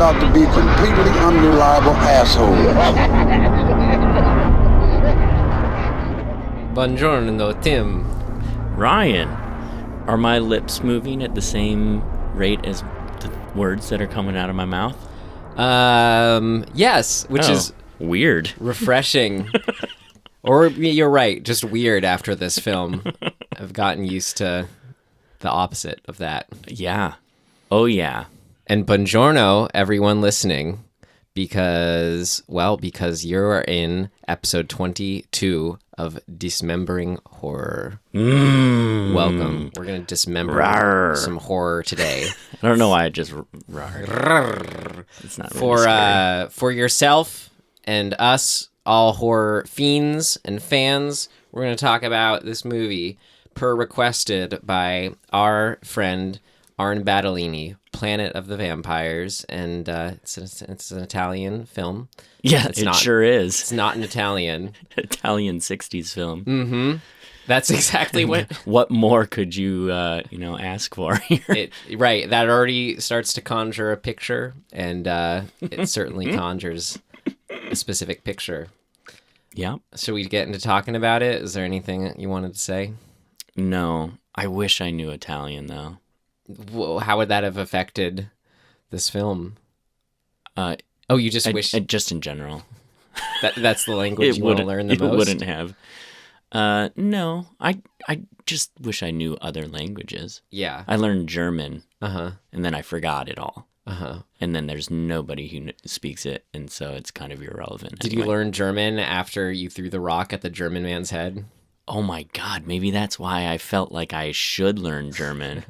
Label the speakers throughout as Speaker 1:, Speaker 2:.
Speaker 1: out to be completely unreliable assholes.
Speaker 2: Buongiorno, Tim.
Speaker 3: Ryan, are my lips moving at the same rate as the words that are coming out of my mouth?
Speaker 2: Yes, which is
Speaker 3: weird.
Speaker 2: Refreshing. Or you're right, just weird after this film. I've gotten used to the opposite of that.
Speaker 3: Yeah. Oh, yeah.
Speaker 2: And buongiorno, everyone listening, because you're in episode 22 of Dismembering Horror. Welcome. We're going to dismember some horror today.
Speaker 3: I don't know why I just... It's not really scary.
Speaker 2: For yourself and us, all horror fiends and fans, we're going to talk about this movie per requested by our friend Arn Battolini, Planet of the Vampires, and it's an Italian film.
Speaker 3: Yeah, it sure is.
Speaker 2: It's not an Italian.
Speaker 3: Italian 60s film.
Speaker 2: Mm-hmm. That's exactly what...
Speaker 3: What more could you, ask for here?
Speaker 2: Right, that already starts to conjure a picture, and it certainly conjures a specific picture.
Speaker 3: Yeah.
Speaker 2: Should we get into talking about it? Is there anything you wanted to say?
Speaker 3: No. I wish I knew Italian, though.
Speaker 2: Well, how would that have affected this film? You just wish...
Speaker 3: just in general.
Speaker 2: That's the language you want to learn the most?
Speaker 3: It wouldn't have. No. I just wish I knew other languages.
Speaker 2: Yeah.
Speaker 3: I learned German.
Speaker 2: Uh-huh.
Speaker 3: And then I forgot it all.
Speaker 2: Uh-huh.
Speaker 3: And then there's nobody who speaks it, and so it's kind of irrelevant.
Speaker 2: Did you learn German after you threw the rock at the German man's head?
Speaker 3: Oh my God, maybe that's why I felt like I should learn German.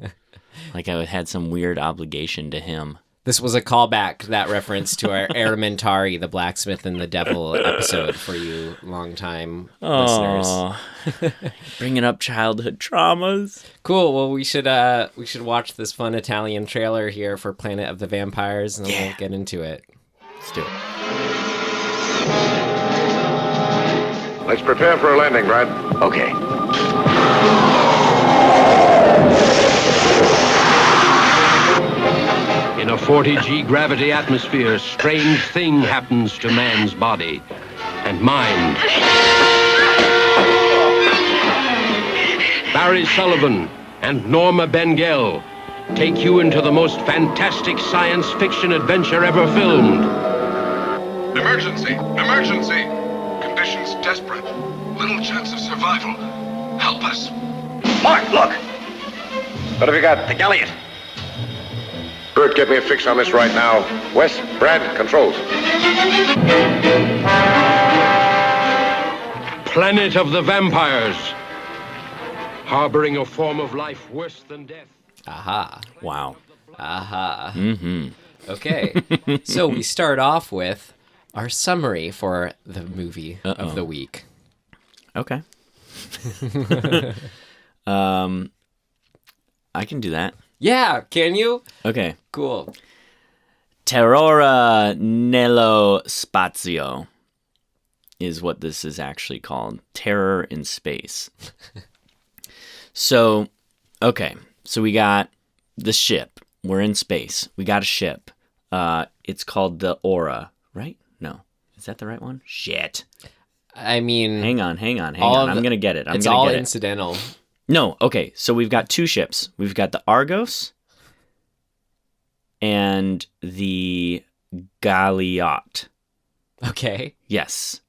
Speaker 3: Like I had some weird obligation to him.
Speaker 2: This was a callback, that reference, to our Aramentari, the blacksmith and the devil episode for you longtime listeners.
Speaker 3: Bringing up childhood traumas.
Speaker 2: Cool. Well, we should watch this fun Italian trailer here for Planet of the Vampires, and then we'll get into it.
Speaker 3: Let's do it.
Speaker 4: Let's prepare for a landing, Brad.
Speaker 5: Okay.
Speaker 6: In a 40G gravity atmosphere, strange thing happens to man's body and mind. Barry Sullivan and Norma Bengell take you into the most fantastic science fiction adventure ever filmed.
Speaker 7: Emergency! Emergency! Conditions desperate. Little chance of survival. Help us.
Speaker 5: Mark, look!
Speaker 4: What have you got?
Speaker 5: The Galliot.
Speaker 4: Bert, get me a fix on this right now. Wes, Brad, controls.
Speaker 6: Planet of the Vampires. Harboring a form of life worse than death.
Speaker 2: Aha.
Speaker 3: Wow.
Speaker 2: Aha.
Speaker 3: Mm-hmm.
Speaker 2: Okay. So we start off with our summary for the movie of the week.
Speaker 3: Okay. I can do that.
Speaker 2: Yeah, can you?
Speaker 3: Okay.
Speaker 2: Cool.
Speaker 3: Terrora nello spazio is what this is actually called. Terror in space. So we got the ship. We're in space. We got a ship. It's called the Aura, right? No. Is that the right one? Shit.
Speaker 2: I mean...
Speaker 3: Hang on. I'm going to get it.
Speaker 2: It's all incidental.
Speaker 3: No, okay. So we've got two ships. We've got the Argos and the Galliot.
Speaker 2: Okay.
Speaker 3: Yes.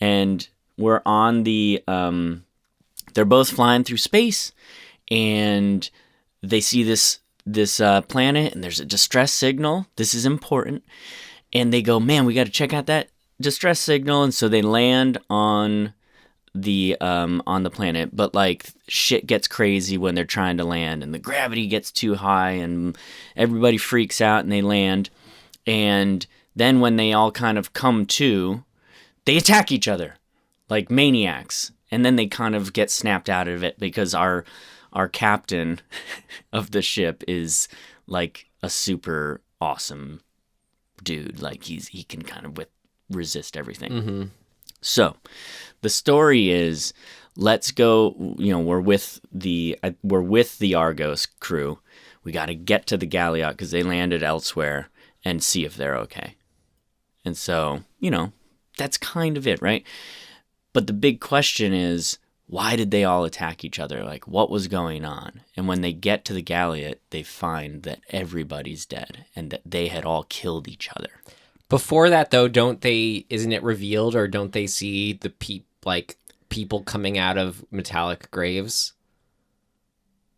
Speaker 3: And we're on the... they're both flying through space, and they see this planet, and there's a distress signal. This is important. And they go, man, we got to check out that distress signal. And so they land on the planet, but like shit gets crazy when they're trying to land, and the gravity gets too high, and everybody freaks out, and they land. And then when they all kind of come to, they attack each other like maniacs. And then they kind of get snapped out of it because our captain of the ship is like a super awesome dude. Like he can kind of resist everything.
Speaker 2: Mm-hmm.
Speaker 3: So the story is, let's go. We're with the Argos crew. We got to get to the Galliot because they landed elsewhere, and see if they're okay. And so, that's kind of it, right? But the big question is, why did they all attack each other? Like, what was going on? And when they get to the Galliot, they find that everybody's dead and that they had all killed each other.
Speaker 2: Before that, though, isn't it revealed, or don't they see the people coming out of metallic graves?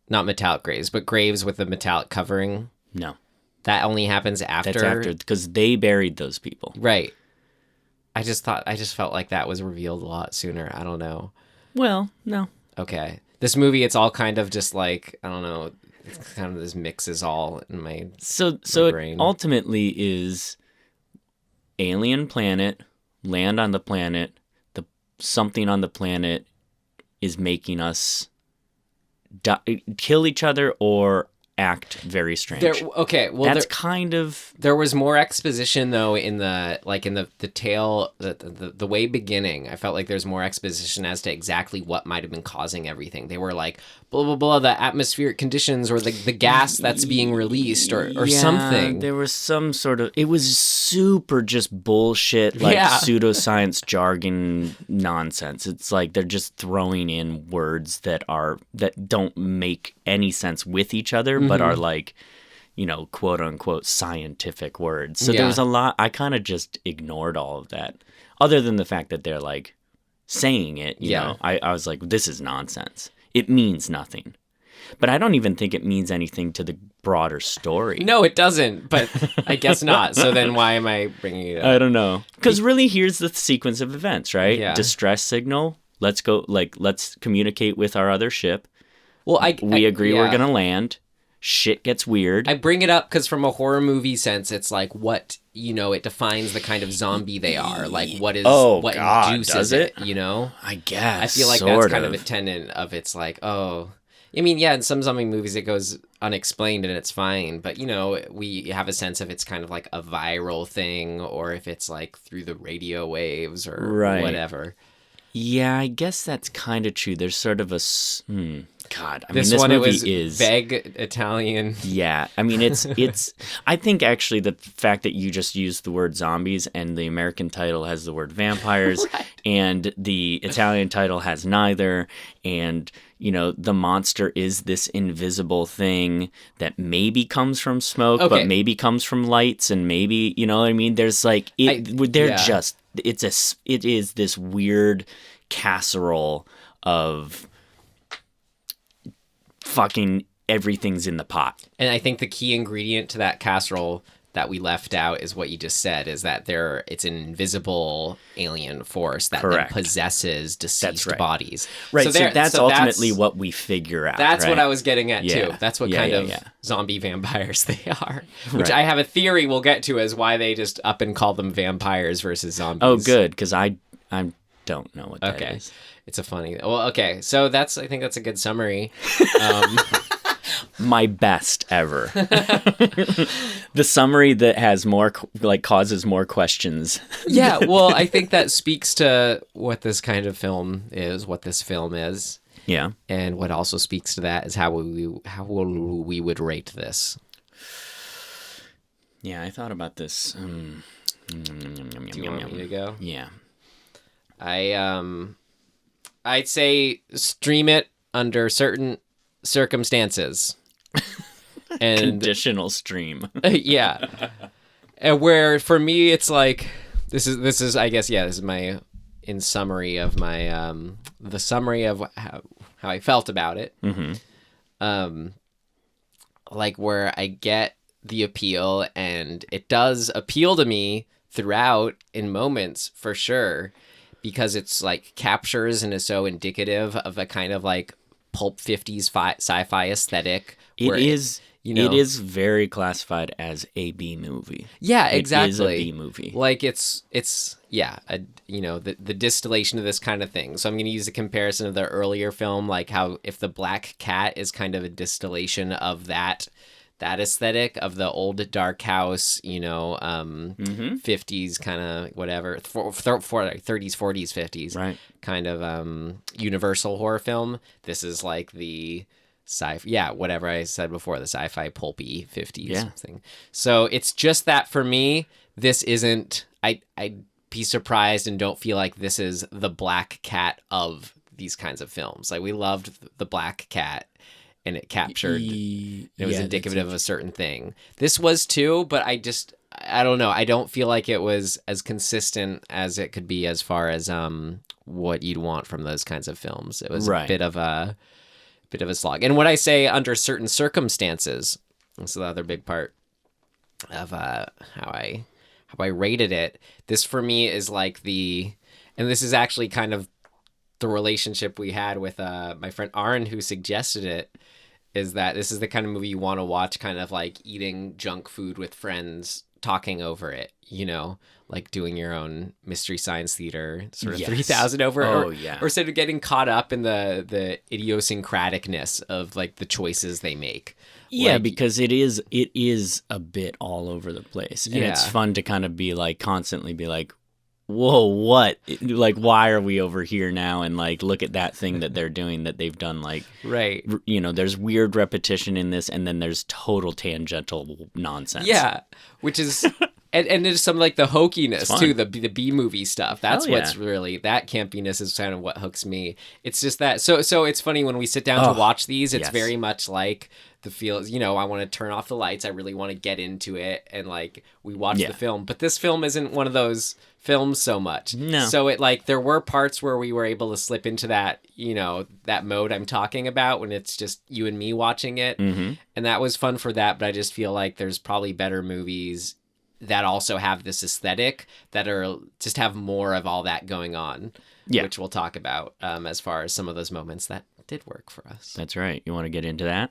Speaker 2: Not metallic graves, but graves with a metallic covering?
Speaker 3: No.
Speaker 2: That only happens after?
Speaker 3: That's after, because they buried those people.
Speaker 2: Right. I just felt like that was revealed a lot sooner. I don't know.
Speaker 3: Well, no.
Speaker 2: Okay. This movie, it's all kind of just like, I don't know, it's kind of this mixes all in my brain.
Speaker 3: It ultimately is alien planet, land on the planet, something on the planet is making us kill each other or act very strange. That's kind of...
Speaker 2: There was more exposition, though, in the tail, the way beginning. I felt like there's more exposition as to exactly what might have been causing everything. They were like, blah, blah, blah, the atmospheric conditions or the gas that's being released or something.
Speaker 3: There was some sort of... It was super just bullshit, pseudoscience jargon nonsense. It's like they're just throwing in words that don't make any sense with each other, but are like, quote unquote scientific words. So there was a lot. I kind of just ignored all of that, other than the fact that they're like saying it. You know, I was like, this is nonsense. It means nothing. But I don't even think it means anything to the broader story.
Speaker 2: No, it doesn't. But I guess not. So then why am I bringing it up?
Speaker 3: I don't know. Because really, here's the sequence of events, right?
Speaker 2: Yeah.
Speaker 3: Distress signal. Let's go. Let's communicate with our other ship.
Speaker 2: Well,
Speaker 3: we agree we're gonna land. Shit gets weird.
Speaker 2: I bring it up because from a horror movie sense, it's like what it defines the kind of zombie they are. Like what induces it?
Speaker 3: I guess.
Speaker 2: I feel like that's kind of a tenet of it's like, oh, I mean, yeah, in some zombie movies it goes unexplained and it's fine, but we have a sense of it's kind of like a viral thing, or if it's like through the radio waves or whatever.
Speaker 3: Yeah, I guess that's kind of true. There's sort of a God, I mean,
Speaker 2: this
Speaker 3: movie is
Speaker 2: vague Italian.
Speaker 3: Yeah, I mean, it's. I think actually the fact that you just used the word zombies and the American title has the word vampires, right, and the Italian title has neither, and the monster is this invisible thing that maybe comes from smoke, but maybe comes from lights, and maybe what I mean. There's like it is this weird casserole of fucking everything's in the pot.
Speaker 2: And I think the key ingredient to that casserole that we left out is what you just said, is that it's an invisible alien force that then possesses deceased bodies.
Speaker 3: Right, so that's ultimately what we figure out.
Speaker 2: That's
Speaker 3: right?
Speaker 2: what I was getting at, too. That's what kind of zombie vampires they are. Which I have a theory we'll get to as why they just up and call them vampires versus zombies.
Speaker 3: Oh, good, because I don't know what that is.
Speaker 2: It's a funny... Well, okay, so I think that's a good summary.
Speaker 3: My best ever. The summary that has more, causes more questions.
Speaker 2: Yeah, well, I think that speaks to what this kind of film is, what this film is.
Speaker 3: Yeah.
Speaker 2: And what also speaks to that is how we would rate this.
Speaker 3: Yeah, I thought about this.
Speaker 2: Do you want me to go?
Speaker 3: Yeah.
Speaker 2: I'd say stream it under certain circumstances. And
Speaker 3: conditional stream.
Speaker 2: Yeah. And where for me it's like this is I guess this is my in summary of my the summary of how I felt about it. Mm-hmm. Like where I get the appeal, and it does appeal to me throughout in moments for sure, because it's like captures and is so indicative of a kind of like pulp 50s sci-fi aesthetic.
Speaker 3: It is very classified as a B movie.
Speaker 2: Yeah, exactly.
Speaker 3: It is a B movie.
Speaker 2: Like it's the distillation of this kind of thing. So I'm going to use a comparison of the earlier film, like how if the Black Cat is kind of a distillation of that aesthetic of the old dark house, 50s kind of whatever, 30s, 40s, 50s,
Speaker 3: right,
Speaker 2: kind of universal horror film. This is like the whatever I said before, the sci-fi pulpy 50s
Speaker 3: Yeah.
Speaker 2: thing. So it's just that for me, this isn't, I'd be surprised and don't feel like this is the Black Cat of these kinds of films. Like we loved the Black Cat and it captured, it was indicative of a certain thing. This was too, but I don't know. I don't feel like it was as consistent as it could be as far as what you'd want from those kinds of films. It was a bit of a slog. And what I say under certain circumstances, this is the other big part of how I rated it. This for me is like and this is actually kind of the relationship we had with my friend Aaron who suggested it, is that this is the kind of movie you want to watch kind of like eating junk food with friends, talking over it, like doing your own Mystery Science Theater sort of 3,000 over, or sort of getting caught up in the idiosyncraticness of like the choices they make.
Speaker 3: Yeah,
Speaker 2: like,
Speaker 3: because it is a bit all over the place. And it's fun to kind of be like, constantly be like, whoa, what? Like, why are we over here now? And like, look at that thing that they're doing that they've done. Like,
Speaker 2: right.
Speaker 3: There's weird repetition in this, and then there's total tangential nonsense.
Speaker 2: Yeah, which is, and there's some like the hokiness too, the B movie stuff. That's what's really, that campiness is kind of what hooks me. It's just that, so it's funny when we sit down to watch these, it's very much like the feels, I want to turn off the lights. I really want to get into it. And like, we watch the film, but this film isn't one of those films so much.
Speaker 3: No.
Speaker 2: So it like, there were parts where we were able to slip into that, that mode I'm talking about when it's just you and me watching it.
Speaker 3: Mm-hmm.
Speaker 2: And that was fun for that. But I just feel like there's probably better movies that also have this aesthetic that are just have more of all that going on, which we'll talk about as far as some of those moments that did work for us.
Speaker 3: That's right. You want to get into that?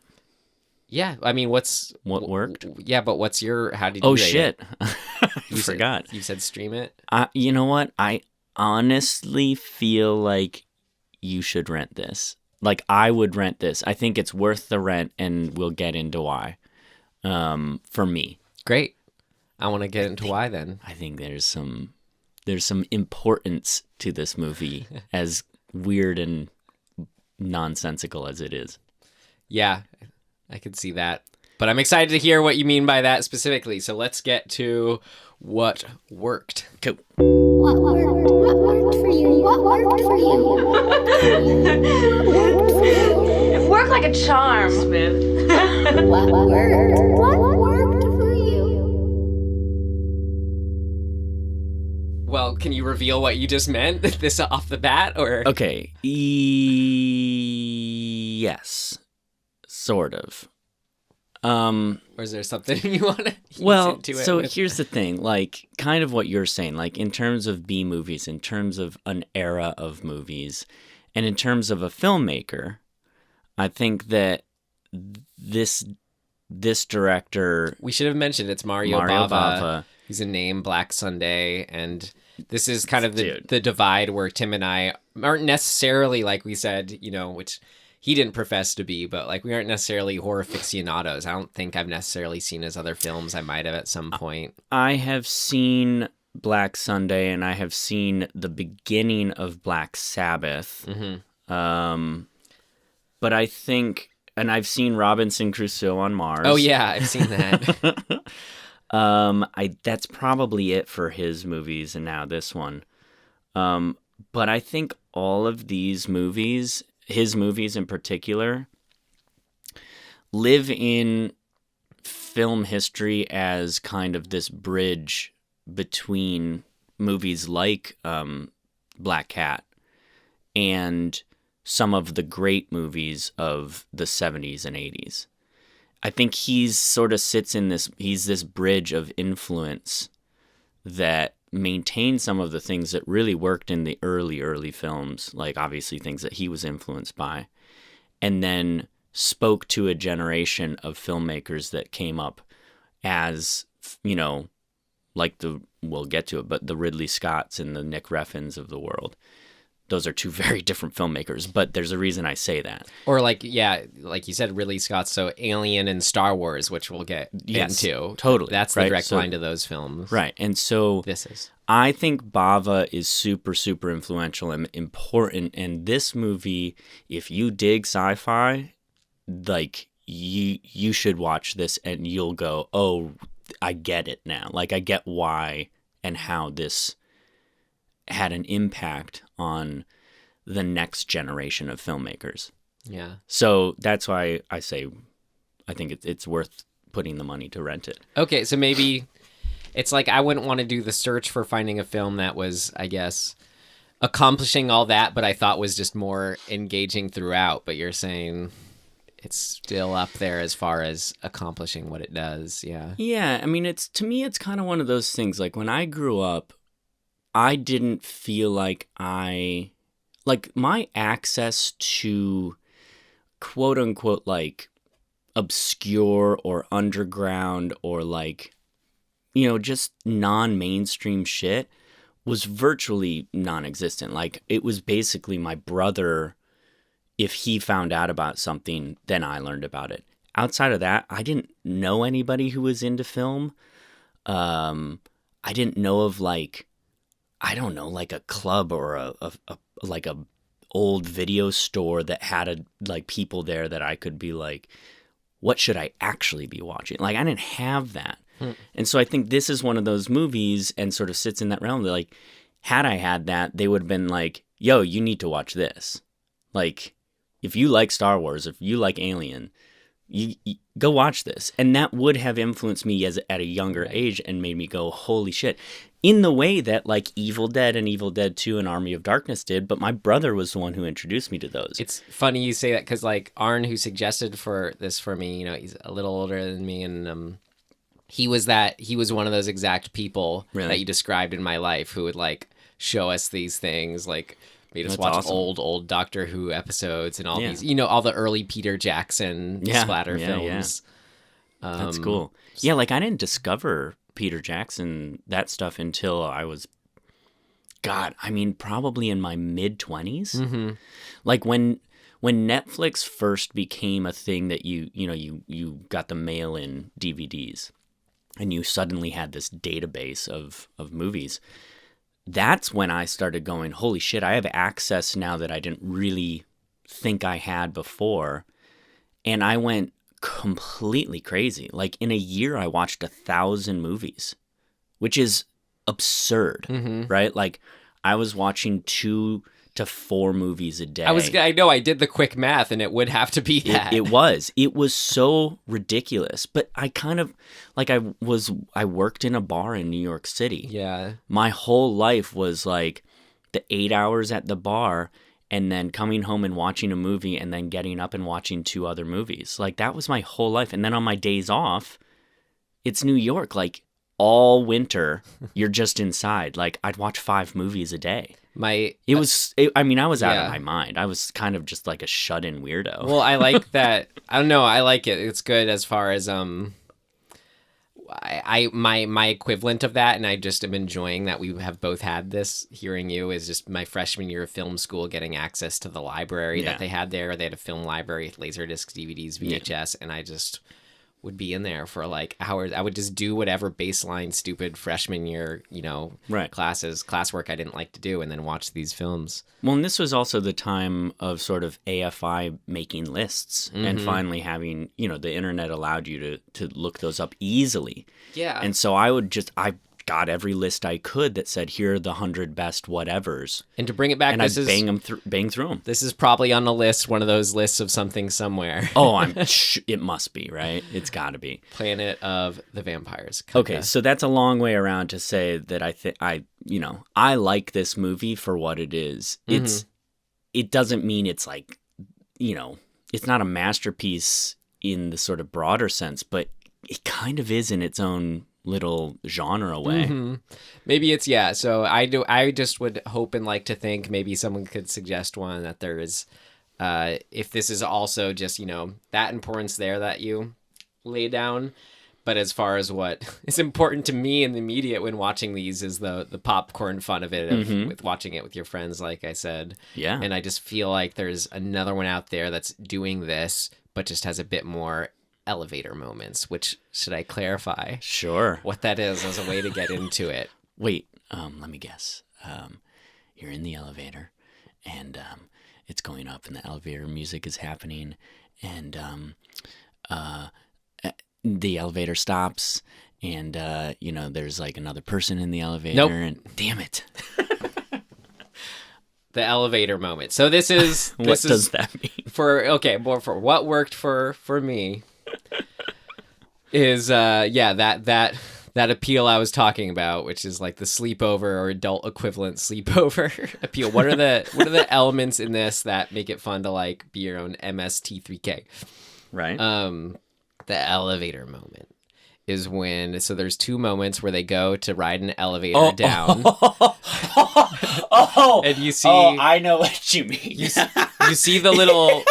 Speaker 2: Yeah, I mean, what
Speaker 3: worked?
Speaker 2: Yeah, but how did you rate
Speaker 3: shit.
Speaker 2: it?
Speaker 3: I forgot.
Speaker 2: You said stream it?
Speaker 3: You know what? I honestly feel like you should rent this. Like, I would rent this. I think it's worth the rent, and we'll get into why. For me.
Speaker 2: Great. I want to get into why then.
Speaker 3: I think there's some importance to this movie, as weird and nonsensical as it is.
Speaker 2: Yeah, I could see that. But I'm excited to hear what you mean by that specifically. So let's get to what worked.
Speaker 3: Cool.
Speaker 5: What worked for you? What worked for you? What worked for you?
Speaker 8: It worked like a charm, Smith.
Speaker 5: What worked? What worked for you?
Speaker 2: Well, can you reveal what you just meant? This off the bat, or?
Speaker 3: Okay. Yes. Sort of.
Speaker 2: Or is there something you want to into it
Speaker 3: so
Speaker 2: with?
Speaker 3: Here's the thing, like, kind of what you're saying, like, in terms of B movies, in terms of an era of movies, and in terms of a filmmaker, I think that this director...
Speaker 2: We should have mentioned it's Mario Bava. He's a name, Black Sunday, and this is kind of the divide where Tim and I aren't necessarily, like we said, which... He didn't profess to be, but like we aren't necessarily horror aficionados. I don't think I've necessarily seen his other films. I might have at some point.
Speaker 3: I have seen Black Sunday, and I have seen the beginning of Black Sabbath.
Speaker 2: Mm-hmm.
Speaker 3: But I think, and I've seen Robinson Crusoe on Mars.
Speaker 2: Oh yeah, I've seen that.
Speaker 3: That's probably it for his movies, and now this one. But I think all of these movies, his movies in particular, live in film history as kind of this bridge between movies like Black Cat and some of the great movies of the 70s and 80s. I think he's sort of sits in this, he's this bridge of influence that maintained some of the things that really worked in the early films, like obviously things that he was influenced by, and then spoke to a generation of filmmakers that came up as, like we'll get to it, but the Ridley Scotts and the Nick Reffins of the world. Those are two very different filmmakers, but there's a reason I say that.
Speaker 2: Or like you said, Ridley Scott, so Alien and Star Wars, which we'll get into.
Speaker 3: Totally.
Speaker 2: That's the direct line to those films.
Speaker 3: Right. And so I think Bava is super, super influential and important. And this movie, if you dig sci-fi, like you should watch this and you'll go, oh, I get it now. Like I get why and how this had an impact on the next generation of filmmakers.
Speaker 2: Yeah.
Speaker 3: So that's why I say I think it's worth putting the money to rent it.
Speaker 2: Okay, so maybe it's like I wouldn't want to do the search for finding a film that was, I guess, accomplishing all that, but I thought was just more engaging throughout. But you're saying it's still up there as far as accomplishing what it does. Yeah.
Speaker 3: Yeah, I mean, to me, it's kind of one of those things. Like when I grew up, I didn't feel like my access to quote unquote like obscure or underground or like, just non-mainstream shit was virtually non-existent. Like it was basically my brother. If he found out about something, then I learned about it. Outside of that, I didn't know anybody who was into film. I didn't know of like a club or a old video store that had people there that I could be like, what should I actually be watching? Like I didn't have that. And so I think this is one of those movies and sort of sits in that realm that like, had I had that, they would have been like, yo, you need to watch this. Like, if you like Star Wars, if you like Alien, you go watch this. And that would have influenced me at a younger age and made me go, holy shit. In the way that like Evil Dead and Evil Dead 2 and Army of Darkness did, but my brother was the one who introduced me to those.
Speaker 2: It's funny you say that because like Arn, who suggested for me, he's a little older than me, and he was one of those exact people that you described in my life who would like show us these things, like made us watch awesome. old Doctor Who episodes and all these, all the early Peter Jackson splatter films.
Speaker 3: Yeah. That's cool. Yeah, like I didn't discover Peter Jackson, that stuff until I was, probably in my mid-20s. Mm-hmm. Like when Netflix first became a thing that you got the mail-in DVDs and you suddenly had this database of movies, that's when I started going, holy shit, I have access now that I didn't really think I had before. And I went completely crazy. Like in a year, I watched 1,000 movies, which is absurd, right? Like I was watching 2 to 4 movies a day.
Speaker 2: I know I did the quick math and it would have to be that.
Speaker 3: It was so ridiculous, but I kind of like I worked in a bar in New York City.
Speaker 2: Yeah.
Speaker 3: My whole life was like the 8 hours at the bar and then coming home and watching a movie and then getting up and watching 2 other movies. Like that was my whole life. And then on my days off, it's New York. Like all winter, you're just inside. Like I'd watch 5 movies a day. I was out of my mind. I was kind of just like a shut-in weirdo.
Speaker 2: Well, I like that. I don't know. I like it. It's good as far as my equivalent of that, and I just am enjoying that we have both had this. Hearing you is just my freshman year of film school, getting access to the library that they had there. They had a film library, Laserdisc, DVDs, VHS, and I just would be in there for like hours. I would just do whatever baseline stupid freshman year, classwork I didn't like to do, and then watch these films.
Speaker 3: Well, and this was also the time of sort of AFI making lists and finally having, the internet allowed you to look those up easily.
Speaker 2: Yeah.
Speaker 3: And so I got every list I could that said, here are the 100 best whatevers.
Speaker 2: And to bring it back,
Speaker 3: and I'd bang through them.
Speaker 2: This is probably on the list, one of those lists of something somewhere.
Speaker 3: Oh, it must be, right? It's got to be.
Speaker 2: Planet of the Vampires.
Speaker 3: Okay, so that's a long way around to say that I like this movie for what it is. It doesn't mean it's like, it's not a masterpiece in the sort of broader sense, but it kind of is in its own little genre way.
Speaker 2: Maybe it's so I just would hope and like to think maybe someone could suggest one that there is if this is also just that importance there that you lay down, but as far as what is important to me in the immediate when watching these is the popcorn fun of it with watching it with your friends, like I said.
Speaker 3: Yeah.
Speaker 2: And I just feel like there's another one out there that's doing this but just has a bit more elevator moments, which should I clarify?
Speaker 3: Sure.
Speaker 2: What that is as a way to get into it.
Speaker 3: Wait, let me guess. You're in the elevator and it's going up and the elevator music is happening and the elevator stops, and there's like another person in the elevator.
Speaker 2: Nope.
Speaker 3: And damn it.
Speaker 2: The elevator moment. So this is
Speaker 3: What does that mean?
Speaker 2: For what worked for me is that appeal I was talking about, which is like the sleepover or adult equivalent sleepover appeal. What are the elements in this that make it fun to like be your own MST3K?
Speaker 3: Right.
Speaker 2: The elevator moment is when, so there's two moments where they go to ride an elevator down. And you see,
Speaker 3: I know what you mean.
Speaker 2: you see the little.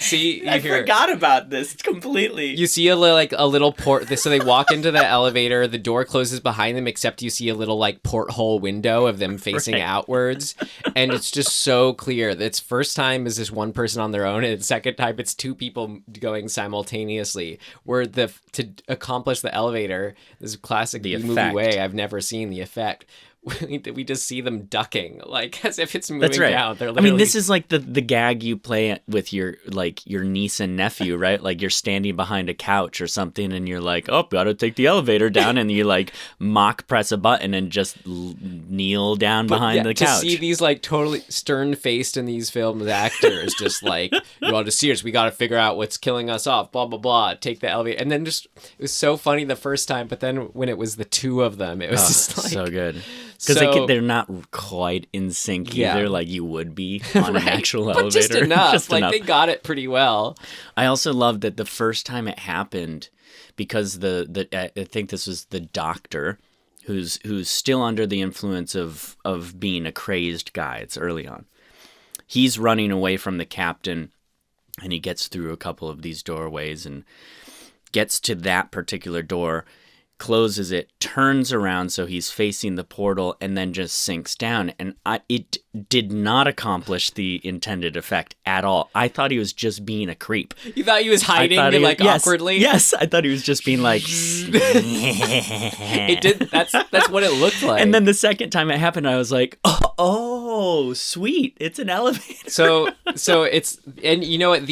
Speaker 3: I forgot about this completely.
Speaker 2: You see a little port. So they walk into the elevator. The door closes behind them, except you see a little like porthole window of them facing outwards, and it's just so clear. Its first time is just one person on their own, and second time it's two people going simultaneously. Where to accomplish the elevator, this classic movie way I've never seen the effect. We just see them ducking, like as if it's moving
Speaker 3: That's right.
Speaker 2: down. They're
Speaker 3: I mean, this is like the gag you play with your niece and nephew, right? Like you're standing behind a couch or something, and you're like, "Oh, gotta take the elevator down," and you like mock press a button and just kneel down behind the couch.
Speaker 2: To see these like totally stern-faced in these films actors, just like, "You ought to see us. We got to figure out what's killing us off." Blah blah blah. Take the elevator, and then it was so funny the first time, but then when it was the two of them, it was just like
Speaker 3: so good. Because they're not quite in sync either, like you would be on an actual elevator.
Speaker 2: But just enough.
Speaker 3: Just enough.
Speaker 2: They got it pretty well.
Speaker 3: I also love that the first time it happened, because I think this was the doctor who's still under the influence of being a crazed guy. It's early on. He's running away from the captain, and he gets through a couple of these doorways and gets to that particular door, closes it, turns around so he's facing the portal, and then just sinks down. And it did not accomplish the intended effect at all. I thought he was just being a creep.
Speaker 2: You thought he was hiding awkwardly?
Speaker 3: Yes, I thought he was just being like...
Speaker 2: It did. That's what it looked like.
Speaker 3: And then the second time it happened, I was like, oh, sweet. It's an elevator.
Speaker 2: So it's... And you know what?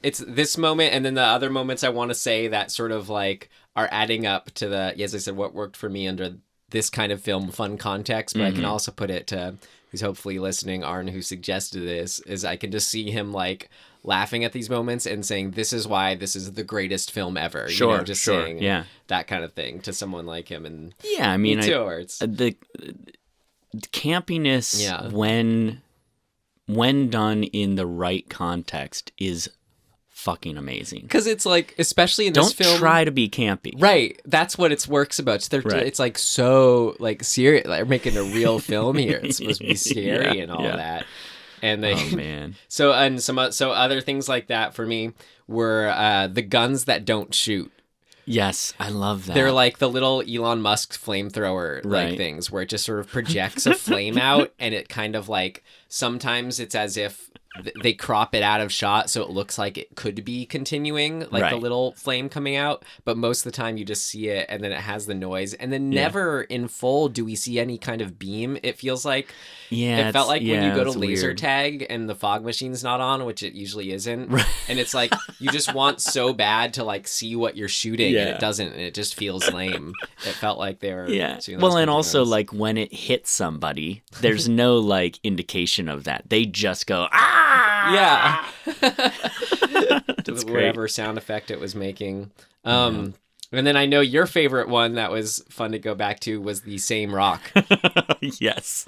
Speaker 2: It's this moment, and then the other moments I want to say that sort of like are adding up to the, as I said, what worked for me under this kind of film fun context, but I can also put it to who's hopefully listening, Arn, who suggested this, is I can just see him like laughing at these moments and saying, this is why this is the greatest film ever.
Speaker 3: Sure,
Speaker 2: saying
Speaker 3: yeah.
Speaker 2: that kind of thing to someone like him. And
Speaker 3: yeah, I mean,
Speaker 2: me too, it's
Speaker 3: the campiness when done in the right context is fucking amazing.
Speaker 2: Because it's like, especially in this film,
Speaker 3: don't try to be campy.
Speaker 2: Right, that's what it works about. It's like so like serious. Like, they're making a real film here. It's supposed to be scary and all that. And they,
Speaker 3: oh man.
Speaker 2: So other things like that for me were the guns that don't shoot.
Speaker 3: Yes, I love that.
Speaker 2: They're like the little Elon Musk flamethrower like things where it just sort of projects a flame out, and it kind of like sometimes it's as if they crop it out of shot so it looks like it could be continuing, like the little flame coming out, but most of the time you just see it and then it has the noise, and then never in full do we see any kind of beam. It feels like it felt like when you go to laser tag and the fog machine's not on, which it usually isn't, and it's like you just want so bad to like see what you're shooting and it doesn't, and it just feels lame. It felt like they were
Speaker 3: well, and also like when it hits somebody, there's no like indication of that. They just go
Speaker 2: to whatever sound effect it was making. And then I know your favorite one that was fun to go back to was the same rock.
Speaker 3: Yes.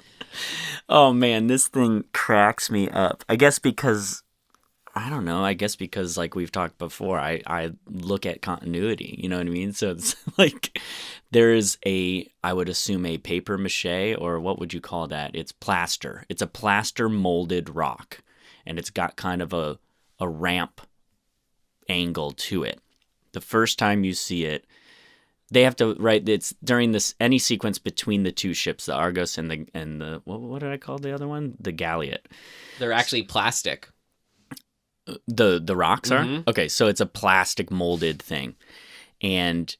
Speaker 3: Oh man, this thing cracks me up. I guess because like we've talked before, I look at continuity, you know what I mean? So it's like there's I would assume a paper mache, or what would you call that? It's plaster. It's a plaster molded rock, and it's got kind of a ramp angle to it. The first time you see it, they have to it's during any sequence between the two ships, the Argos and the what did I call the other one? The Galliot.
Speaker 2: They're actually plastic.
Speaker 3: The rocks are? Okay, so it's a plastic molded thing. And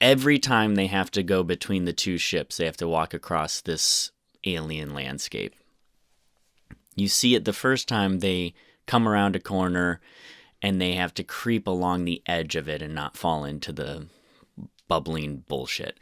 Speaker 3: every time they have to go between the two ships, they have to walk across this alien landscape. You see it the first time they come around a corner, and they have to creep along the edge of it and not fall into the bubbling bullshit.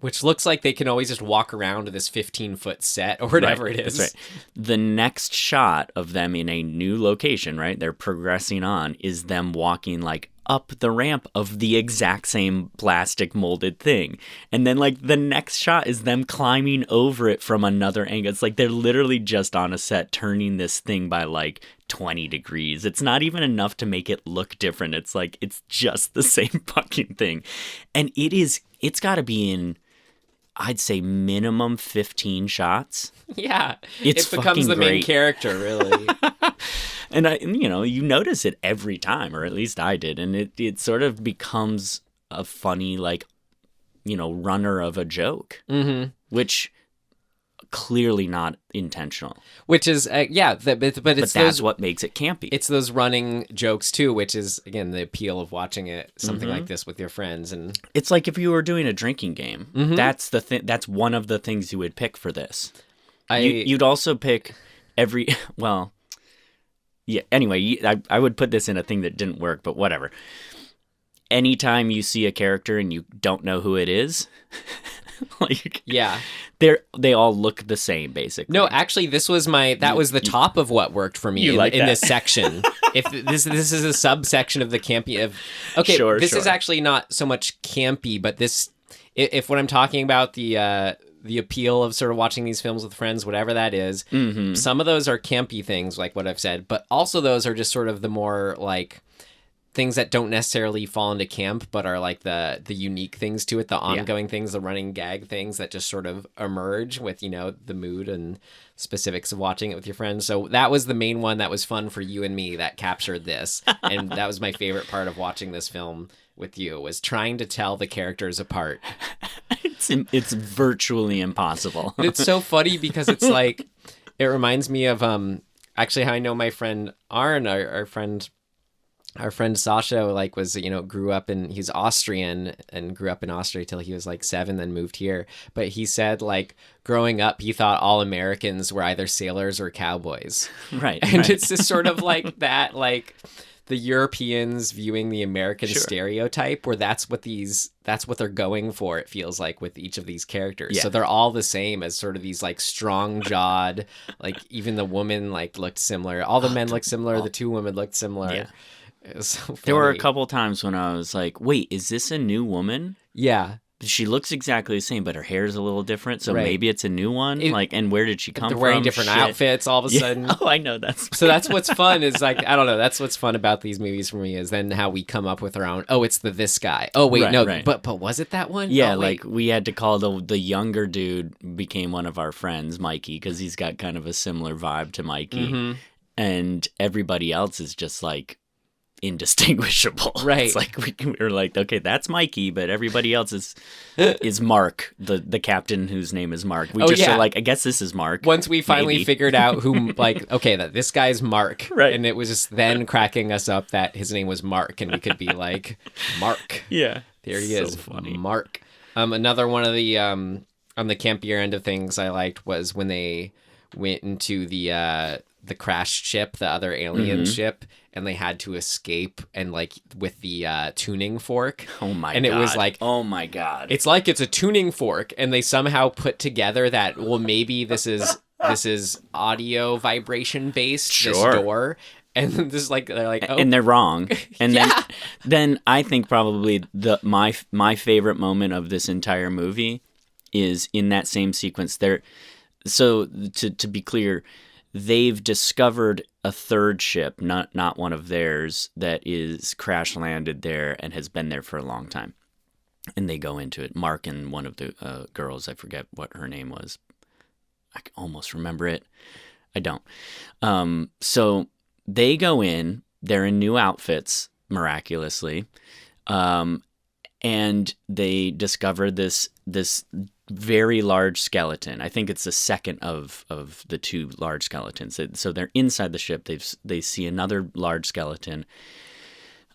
Speaker 2: Which looks like they can always just walk around to this 15-foot set or whatever it is.
Speaker 3: That's right. The next shot of them in a new location, right? They're progressing on, is them walking like up the ramp of the exact same plastic molded thing. And then like the next shot is them climbing over it from another angle. It's like they're literally just on a set turning this thing by like 20 degrees. It's not even enough to make it look different. It's like it's just the same fucking thing. And it's got to be in, I'd say, minimum 15 shots.
Speaker 2: Yeah.
Speaker 3: It
Speaker 2: becomes the main character, really.
Speaker 3: And you notice it every time, or at least I did. And it sort of becomes a funny, like, runner of a joke, which clearly not intentional.
Speaker 2: Which is, but it's
Speaker 3: that's what makes it campy.
Speaker 2: It's those running jokes too, which is, again, the appeal of watching something like this with your friends. And
Speaker 3: it's like if you were doing a drinking game, that's the thing. That's one of the things you would pick for this. You'd also pick yeah. Anyway, I would put this in a thing that didn't work, but whatever. Anytime you see a character and you don't know who it is, they all look the same basically.
Speaker 2: No, actually, this was that was the top of what worked for me in this section. If this is a subsection of the campy this is actually not so much campy, but this, if what I'm talking about the appeal of sort of watching these films with friends, whatever that is, some of those are campy things like what I've said, but also those are just sort of the more like things that don't necessarily fall into camp, but are like the unique things to it, the ongoing things, the running gag things that just sort of emerge with, the mood and specifics of watching it with your friends. So that was the main one that was fun for you and me that captured this. And that was my favorite part of watching this film with you, was trying to tell the characters apart.
Speaker 3: It's virtually impossible.
Speaker 2: It's so funny because it's like, it reminds me of actually how I know my friend Arn, our friend Sasha, grew up he's Austrian and grew up in Austria till he was like 7, then moved here. But he said, like, growing up, he thought all Americans were either sailors or cowboys.
Speaker 3: Right.
Speaker 2: And it's just sort of like that, like the Europeans viewing the American stereotype, where that's what they're going for, it feels like, with each of these characters. Yeah. So they're all the same as sort of these like strong jawed, like even the woman like looked similar. All the men looked similar. The 2 women looked similar. Yeah. It was so funny. There
Speaker 3: were a couple times when I was like, wait, is this a new woman?
Speaker 2: Yeah.
Speaker 3: She looks exactly the same, but her hair's a little different, so maybe it's a new one. And where did she come from?
Speaker 2: They're wearing different outfits all of a sudden.
Speaker 3: Oh, I know.
Speaker 2: So that's what's fun, is like, I don't know, that's what's fun about these movies for me, is then how we come up with our own, it's this guy. Oh, wait, but was it that one?
Speaker 3: Yeah, like we had to call the younger dude became one of our friends, Mikey, because he's got kind of a similar vibe to Mikey. And everybody else is just like indistinguishable.
Speaker 2: Right.
Speaker 3: It's like we were like, okay, that's Mikey, but everybody else is Mark, the captain whose name is Mark. We are like, I guess this is Mark.
Speaker 2: Once we finally figured out who, like, okay, that this guy's Mark.
Speaker 3: Right.
Speaker 2: And it was just then cracking us up that his name was Mark, and we could be like, Mark.
Speaker 3: Yeah.
Speaker 2: There he is.
Speaker 3: Funny.
Speaker 2: Mark. Another one of the on the campier end of things I liked was when they went into the crashed ship, the other alien ship, and they had to escape, and like with the tuning fork.
Speaker 3: Oh my god.
Speaker 2: And it was like,
Speaker 3: oh my god.
Speaker 2: It's like it's a tuning fork, and they somehow put together that, well, maybe this is audio vibration based, this door. And this is like, they're like, oh.
Speaker 3: And they're wrong. And then I think probably my favorite moment of this entire movie is in that same sequence there. So to be clear, they've discovered a third ship, not one of theirs, that is crash landed there and has been there for a long time. And they go into it. Mark and one of the girls, I forget what her name was. I can almost remember it. I don't. So they go in. They're in new outfits, miraculously. And they discover this very large skeleton. I think it's the second of the 2 large skeletons. So they're inside the ship. They see another large skeleton,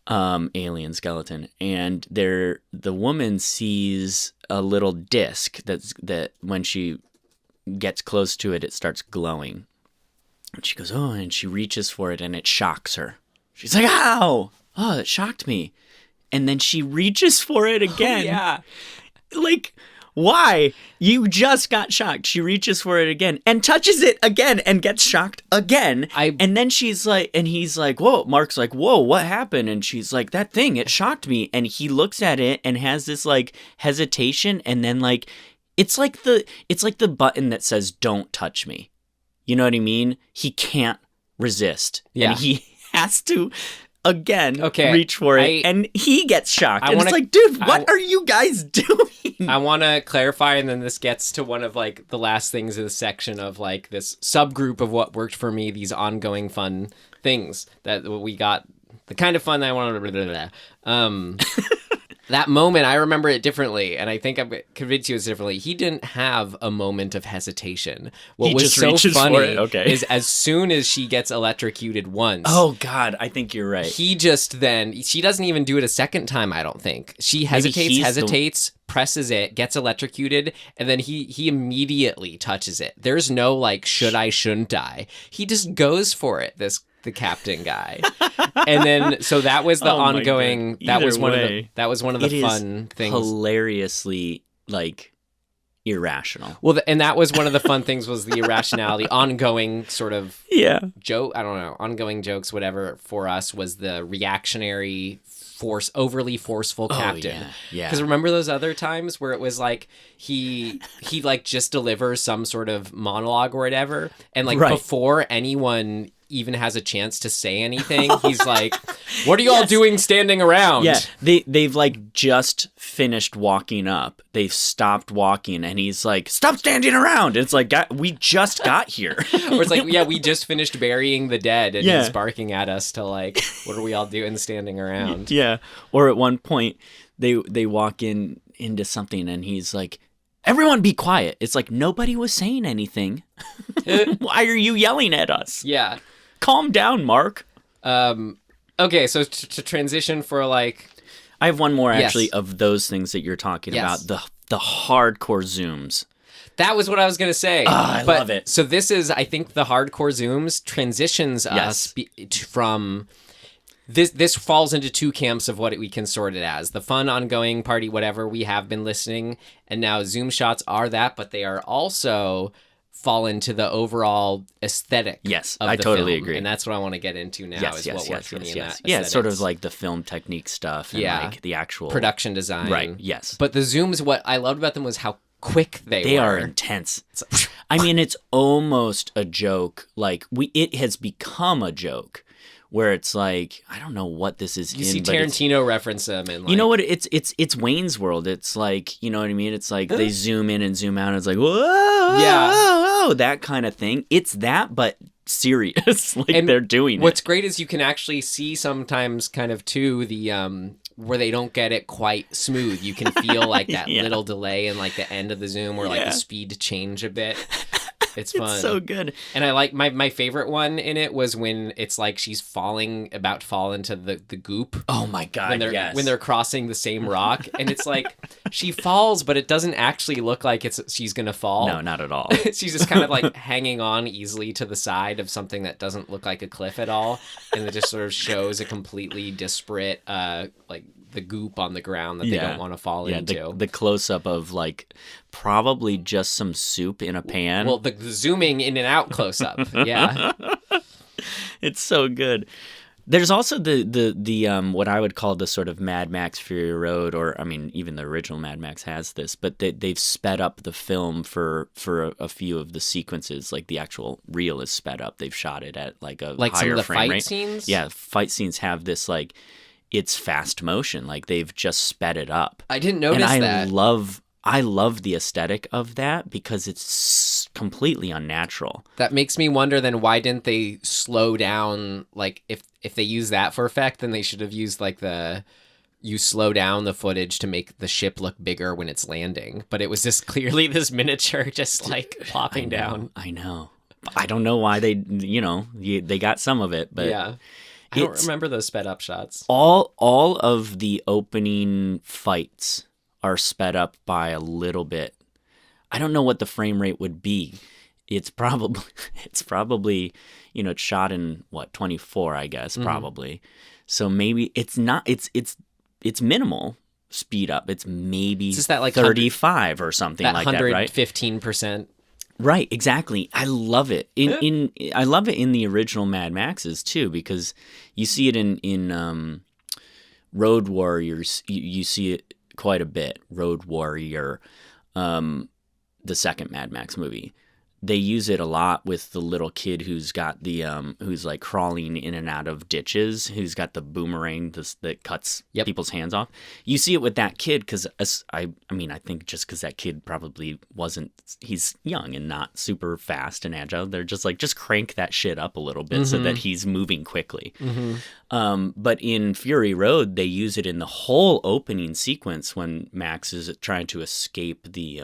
Speaker 3: alien skeleton, and the woman sees a little disc that when she gets close to it, it starts glowing. And she goes, oh, and she reaches for it, and it shocks her. She's like, ow! Oh, that shocked me. And then she reaches for it again.
Speaker 2: Yeah.
Speaker 3: Like, why? You just got shocked. She reaches for it again and touches it again and gets shocked again. And then she's like, and he's like, whoa. Mark's like, whoa, what happened? And she's like, that thing, it shocked me. And he looks at it and has this like hesitation. And then like, it's like the button that says, don't touch me. You know what I mean? He can't resist.
Speaker 2: Yeah.
Speaker 3: And he has to again
Speaker 2: Okay,
Speaker 3: reach for it. And he gets shocked. And it's like, dude, what are you guys doing?
Speaker 2: I want to clarify, and then this gets to one of like the last things in the section of like this subgroup of what worked for me, these ongoing fun things that we got, the kind of fun that I wanted to that moment, I remember it differently, and I think I'm convinced you it's differently. He didn't have a moment of hesitation. What was so funny is as soon as she gets electrocuted once.
Speaker 3: Oh, God, I think you're right.
Speaker 2: He just then, she doesn't even do it a second time, I don't think. She hesitates, presses it, gets electrocuted, and then he immediately touches it. There's no like, should I, shouldn't I? He just goes for it, the captain guy. And then so that was the ongoing that was one of the fun things.
Speaker 3: Hilariously like irrational.
Speaker 2: Well, and that was one of the fun things was the irrationality, ongoing sort of joke, I don't know, ongoing jokes, whatever, for us was the reactionary overly forceful captain.
Speaker 3: Yeah.
Speaker 2: Because remember those other times where it was like he like just delivers some sort of monologue or whatever, and like before anyone even has a chance to say anything, he's like, what are you all doing standing around?
Speaker 3: Yeah, they've like just finished walking up. They've stopped walking, and he's like, stop standing around. It's like, we just got here.
Speaker 2: Or it's like, yeah, we just finished burying the dead, and he's barking at us to like, what are we all doing standing around?
Speaker 3: Yeah. Or at one point, they walk into something, and he's like, everyone be quiet. It's like, nobody was saying anything. Why are you yelling at us?
Speaker 2: Yeah.
Speaker 3: Calm down, Mark.
Speaker 2: Okay, so to transition for like...
Speaker 3: I have one more, actually, of those things that you're talking about. The hardcore zooms.
Speaker 2: That was what I was going to say.
Speaker 3: I love it.
Speaker 2: So this is, I think, the hardcore zooms transitions us from... This falls into two camps of what we can sort it as. The fun, ongoing party, whatever, we have been listening. And now zoom shots are that, but they are also... fall into the overall aesthetic of
Speaker 3: I
Speaker 2: the
Speaker 3: totally
Speaker 2: film.
Speaker 3: agree.
Speaker 2: And that's what I want to get into now is what works for me in that
Speaker 3: Yeah,
Speaker 2: aesthetics.
Speaker 3: sort of like the film technique stuff and like the actual...
Speaker 2: production design.
Speaker 3: Right, yes.
Speaker 2: But the zooms, what I loved about them was how quick they were.
Speaker 3: They are intense. I mean, it's almost a joke. Like, it has become a joke. Where it's like, I don't know what this is.
Speaker 2: You see Tarantino reference them, and like,
Speaker 3: you know what? It's Wayne's World. It's like, you know what I mean. It's like they zoom in and zoom out. And it's like, whoa, whoa, that kind of thing. It's that, but serious. Like and they're doing.
Speaker 2: What's great is you can actually see sometimes, kind of too, the where they don't get it quite smooth. You can feel like that little delay in like the end of the zoom, where like the speed change a bit. It's fun.
Speaker 3: It's so good.
Speaker 2: And I like my favorite one in it was when it's like she's about to fall into the goop.
Speaker 3: Oh my God,
Speaker 2: when they're crossing the same rock. And it's like she falls, but it doesn't actually look like she's going to fall.
Speaker 3: No, not at all.
Speaker 2: She's just kind of like hanging on easily to the side of something that doesn't look like a cliff at all. And it just sort of shows a completely disparate, like the goop on the ground that they don't want to fall into.
Speaker 3: The close-up of like probably just some soup in a pan.
Speaker 2: Well, the zooming in and out close-up. Yeah.
Speaker 3: It's so good. There's also the what I would call the sort of Mad Max Fury Road, or I mean, even the original Mad Max has this, but they've sped up the film for a few of the sequences. Like the actual reel is sped up. They've shot it at like a
Speaker 2: like
Speaker 3: higher
Speaker 2: some of the
Speaker 3: frame
Speaker 2: fight
Speaker 3: rate.
Speaker 2: Scenes?
Speaker 3: Yeah, fight scenes have this like it's fast motion. Like they've just sped it up.
Speaker 2: I didn't notice
Speaker 3: and
Speaker 2: that.
Speaker 3: I love the aesthetic of that because it's completely unnatural.
Speaker 2: That makes me wonder then why didn't they slow down? Like if they use that for effect, then they should have used like you slow down the footage to make the ship look bigger when it's landing. But it was just clearly this miniature just like plopping down.
Speaker 3: I know. I don't know why they got some of it, but
Speaker 2: yeah. I don't remember those sped up shots.
Speaker 3: All of the opening fights are sped up by a little bit. I don't know what the frame rate would be. it's probably it's shot in what 24, I guess, probably. So maybe it's not. It's minimal speed up. It's maybe
Speaker 2: Is that like
Speaker 3: 35 or something
Speaker 2: that
Speaker 3: like that, right?
Speaker 2: 115%.
Speaker 3: Right, exactly. I love it. I love it in the original Mad Maxes too, because you see it in Road Warriors. You see it quite a bit. Road Warrior, the second Mad Max movie. They use it a lot with the little kid who's got the who's like crawling in and out of ditches, who's got the boomerang that cuts people's hands off. You see it with that kid because I think just because that kid probably he's young and not super fast and agile. They're just like, just crank that shit up a little bit so that he's moving quickly. But in Fury Road, they use it in the whole opening sequence when Max is trying to escape the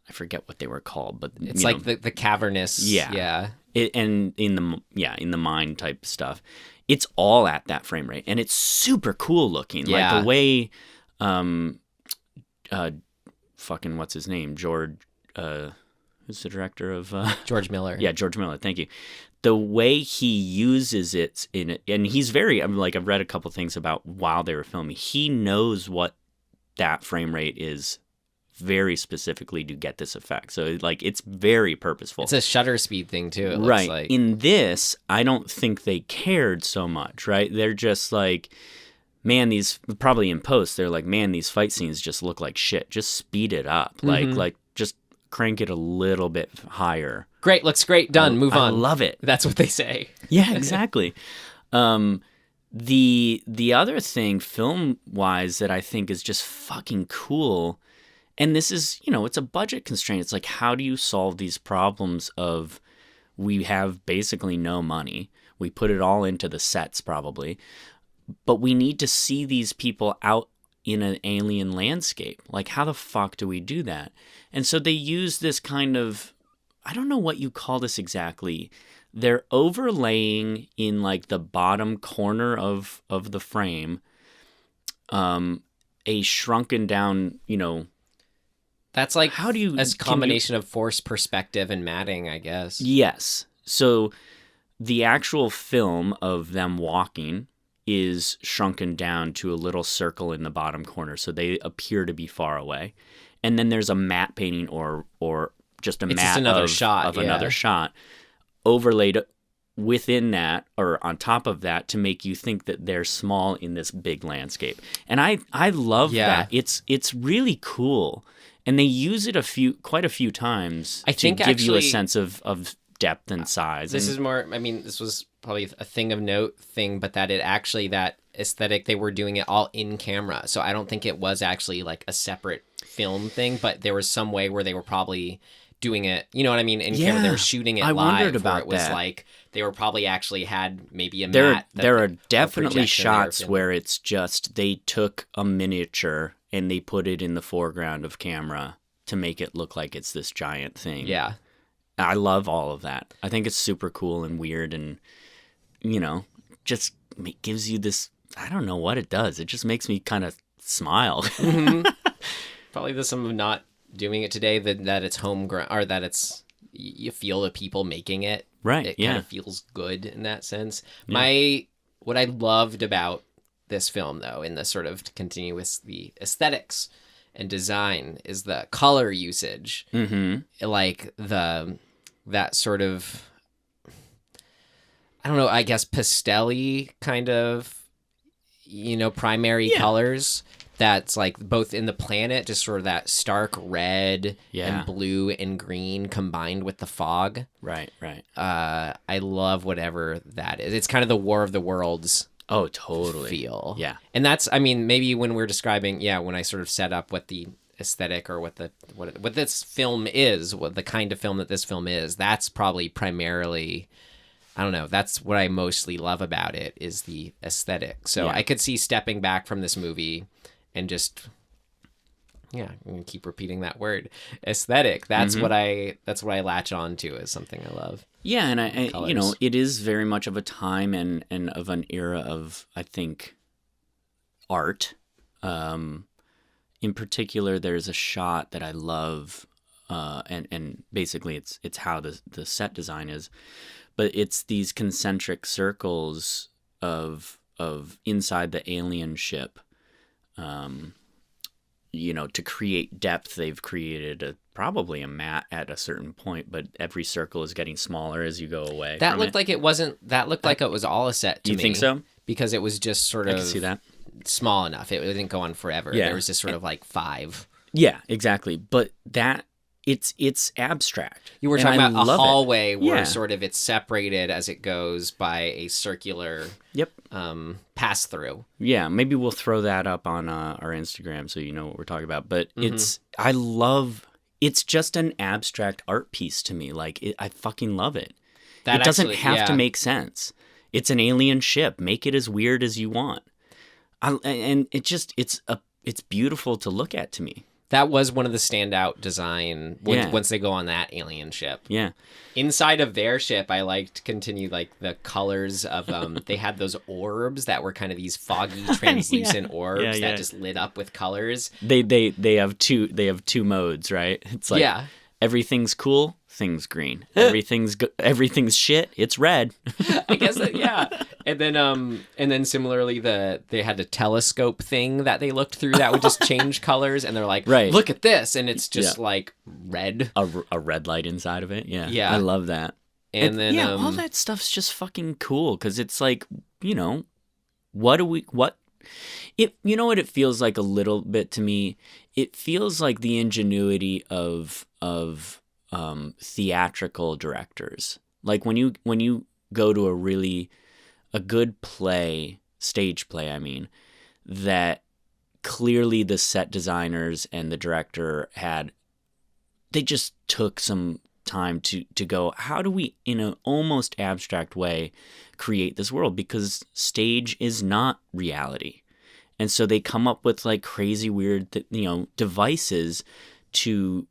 Speaker 3: I forget what they were called, but
Speaker 2: it's like the cavernous. Yeah.
Speaker 3: And in the mine type stuff, it's all at that frame rate, and it's super cool looking.
Speaker 2: Yeah.
Speaker 3: Like the way, fucking what's his name, George, who's the director of
Speaker 2: George Miller.
Speaker 3: Yeah, George Miller. Thank you. The way he uses it in it, and he's very I've read a couple things about while they were filming. He knows what that frame rate is very specifically to get this effect. So like it's very purposeful.
Speaker 2: It's a shutter speed thing too. It looks
Speaker 3: right.
Speaker 2: like.
Speaker 3: In this, I don't think they cared so much, right? They're just like, man, these probably in post, they're like, man, these fight scenes just look like shit. Just speed it up. Like just crank it a little bit higher.
Speaker 2: Great, looks great, done, move on.
Speaker 3: I love it.
Speaker 2: That's what they say.
Speaker 3: Yeah, exactly. The other thing film-wise that I think is just fucking cool, and this is, it's a budget constraint. It's like, how do you solve these problems of we have basically no money. We put it all into the sets probably, but we need to see these people out in an alien landscape. Like, how the fuck do we do that? And so they use this kind of, I don't know what you call this exactly. They're overlaying in like the bottom corner of the frame, a shrunken down,
Speaker 2: That's like,
Speaker 3: how do you,
Speaker 2: a combination of forced perspective and matting, I guess.
Speaker 3: Yes. So the actual film of them walking is shrunken down to a little circle in the bottom corner, so they appear to be far away. And then there's a matte painting or just a
Speaker 2: It's
Speaker 3: matte
Speaker 2: just another
Speaker 3: of,
Speaker 2: shot,
Speaker 3: of
Speaker 2: yeah.
Speaker 3: another shot overlaid within that or on top of that to make you think that they're small in this big landscape. And I love
Speaker 2: Yeah.
Speaker 3: that. It's really cool. And they use it quite a few times
Speaker 2: I think
Speaker 3: to give you a
Speaker 2: actually-
Speaker 3: sense of depth and size.
Speaker 2: This
Speaker 3: And-
Speaker 2: is more, this was probably a thing of note thing, but that that aesthetic, they were doing it all in camera. So I don't think it was actually like a separate film thing, but there was some way where they were probably doing it, in camera. They were shooting it
Speaker 3: I
Speaker 2: live.
Speaker 3: wondered
Speaker 2: where
Speaker 3: about
Speaker 2: it was
Speaker 3: that.
Speaker 2: like, they were probably actually had maybe a
Speaker 3: There
Speaker 2: mat.
Speaker 3: are definitely
Speaker 2: projection they were
Speaker 3: shots
Speaker 2: filming.
Speaker 3: where it's just they took a miniature and they put it in the foreground of camera to make it look like it's this giant thing.
Speaker 2: Yeah.
Speaker 3: I love all of that. I think it's super cool and weird and, just gives you this, I don't know what it does. It just makes me kind of smile.
Speaker 2: Probably the some of not doing it today, that it's homegrown, or that it's, you feel the people making it.
Speaker 3: Right,
Speaker 2: It
Speaker 3: yeah.
Speaker 2: kind of feels good in that sense. What I loved about this film, though, in the sort of to continue with the aesthetics and design, is the color usage.
Speaker 3: Mm-hmm.
Speaker 2: Like that sort of, I don't know, I guess pastel-y kind of, primary colors. That's like both in the planet, just sort of that stark red and blue and green combined with the fog.
Speaker 3: Right.
Speaker 2: I love whatever that is. It's kind of the War of the Worlds
Speaker 3: Oh, totally.
Speaker 2: feel.
Speaker 3: Yeah.
Speaker 2: And that's, maybe when we're describing, when I sort of set up what the aesthetic or what this film is, what the kind of film that this film is, that's probably primarily, I don't know, that's what I mostly love about it, is the aesthetic. So I could see stepping back from this movie and just, I'm gonna keep repeating that word, aesthetic. That's what I latch on to as something I love.
Speaker 3: Yeah, and I
Speaker 2: Colors.
Speaker 3: it is very much of a time and of an era of, I think, art. In particular, there's a shot that I love and basically it's how the set design is, but it's these concentric circles of inside the alien ship. To create depth, they've created probably a mat at a certain point, but every circle is getting smaller as you go away.
Speaker 2: That looked like it wasn't. That looked like it was all a set to me.
Speaker 3: You think so?
Speaker 2: Because it was just sort of
Speaker 3: I can see that.
Speaker 2: small enough. It didn't go on forever.
Speaker 3: Yeah.
Speaker 2: There was just sort of like 5.
Speaker 3: Yeah, exactly. But it's abstract.
Speaker 2: You were
Speaker 3: And
Speaker 2: talking
Speaker 3: I
Speaker 2: about a
Speaker 3: love it.
Speaker 2: hallway where
Speaker 3: Yeah.
Speaker 2: sort of it's separated as it goes by a circular
Speaker 3: Yep.
Speaker 2: pass through.
Speaker 3: Yeah, maybe we'll throw that up on our Instagram so you know what we're talking about. But it's just an abstract art piece to me. Like, I fucking love it.
Speaker 2: That
Speaker 3: it doesn't
Speaker 2: actually-
Speaker 3: have to
Speaker 2: yeah.
Speaker 3: make sense. It's an alien ship. Make it as weird as you want. And it's beautiful to look at to me.
Speaker 2: That was one of the standout design
Speaker 3: Yeah.
Speaker 2: once they go on that alien ship.
Speaker 3: Yeah.
Speaker 2: Inside of their ship, I liked like the colors of they had those orbs that were kind of these foggy, translucent orbs
Speaker 3: Yeah, yeah.
Speaker 2: that just lit up with colors.
Speaker 3: They have two modes, right? It's like
Speaker 2: Yeah.
Speaker 3: everything's cool, things green. Everything's shit, it's red.
Speaker 2: I guess yeah. And then similarly they had a telescope thing that they looked through that would just change colors, and they're like,
Speaker 3: Right.
Speaker 2: look at this, and it's just
Speaker 3: Yeah.
Speaker 2: like red.
Speaker 3: A red light inside of it. Yeah.
Speaker 2: Yeah.
Speaker 3: I love that.
Speaker 2: And then
Speaker 3: all that stuff's just fucking cool because it's like, you know what it feels like a little bit to me. It feels like the ingenuity of theatrical directors. Like when you go to a good play, stage play, I mean, that clearly the set designers and the director they just took some time to go, how do we, in an almost abstract way, create this world? Because stage is not reality. And so they come up with like crazy weird, devices to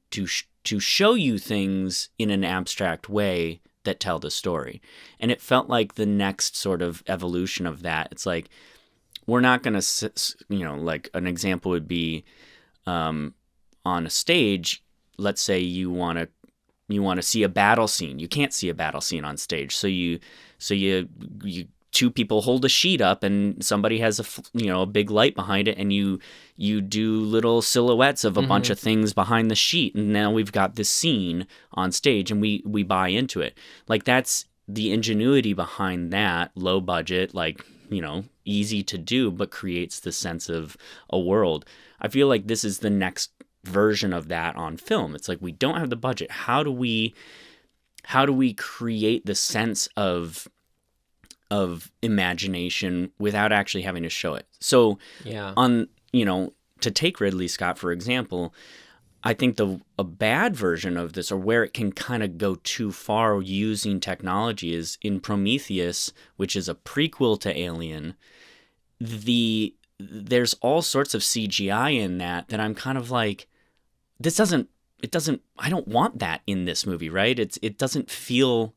Speaker 3: show you things in an abstract way that tell the story. And it felt like the next sort of evolution of that. It's like, we're not going to, like an example would be on a stage, let's say you want to see a battle scene. You can't see a battle scene on stage. So you two people hold a sheet up and somebody has a big light behind it, and you do little silhouettes of a bunch of things behind the sheet, and now we've got this scene on stage, and we buy into it. Like, that's the ingenuity behind that, low budget, like, easy to do, but creates the sense of a world. I feel like this is the next version of that on film. It's like, we don't have the budget. How do we create the sense of imagination without actually having to show it? So
Speaker 2: Yeah.
Speaker 3: To take Ridley Scott, for example, I think a bad version of this, or where it can kind of go too far using technology, is in Prometheus, which is a prequel to Alien. There's all sorts of CGI in that I'm kind of like, I don't want that in this movie, right? It doesn't feel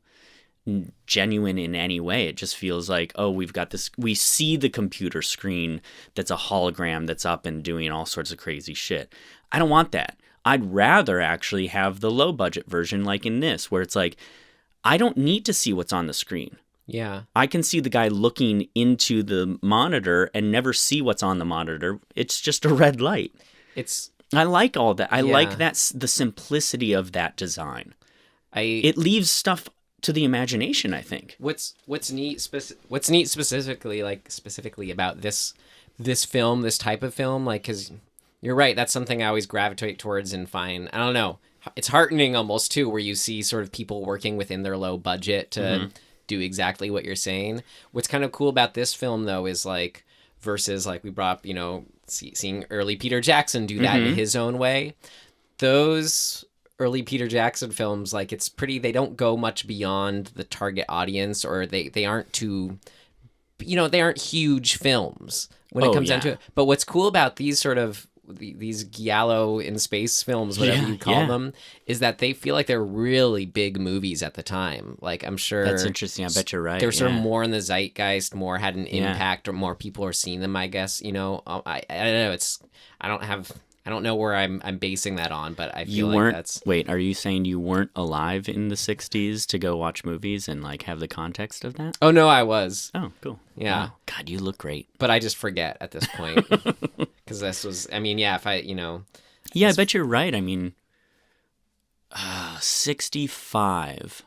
Speaker 3: genuine in any way. It just feels like, oh, we've got this, we see the computer screen that's a hologram that's up and doing all sorts of crazy shit. I don't want that. I'd rather actually have the low budget version, like in this, where it's like, I don't need to see what's on the screen.
Speaker 2: Yeah.
Speaker 3: I can see the guy looking into the monitor and never see what's on the monitor. It's just a red light. I like all that. I like the simplicity of that design. It leaves stuff to the imagination, I think.
Speaker 2: What's neat specifically about this film, this type of film, like, because you're right, that's something I always gravitate towards and find, I don't know, it's heartening almost too, where you see sort of people working within their low budget to do exactly what you're saying. What's kind of cool about this film though is like, versus like we brought up, seeing early Peter Jackson do that in his own way. Those early Peter Jackson films, like, they don't go much beyond the target audience, or they aren't too, they aren't huge films when it comes down to it. But what's cool about these sort of these giallo in space films, whatever you call them, is that they feel like they're really big movies at the time. Like, I'm sure
Speaker 3: that's interesting. I bet you're right.
Speaker 2: They're sort of more in the zeitgeist, more had an impact, or more people are seeing them, I guess. I don't know. I don't have I don't know where I'm basing that on, but I feel
Speaker 3: You
Speaker 2: like
Speaker 3: weren't.
Speaker 2: that's.
Speaker 3: Wait, are you saying you weren't alive in the '60s to go watch movies and like have the context of that?
Speaker 2: Oh no, I was.
Speaker 3: Oh, cool.
Speaker 2: Yeah.
Speaker 3: Wow. God, you look great.
Speaker 2: But I just forget at this point because this was. I mean, yeah. If I,
Speaker 3: Yeah, I bet you're right. I mean, 65.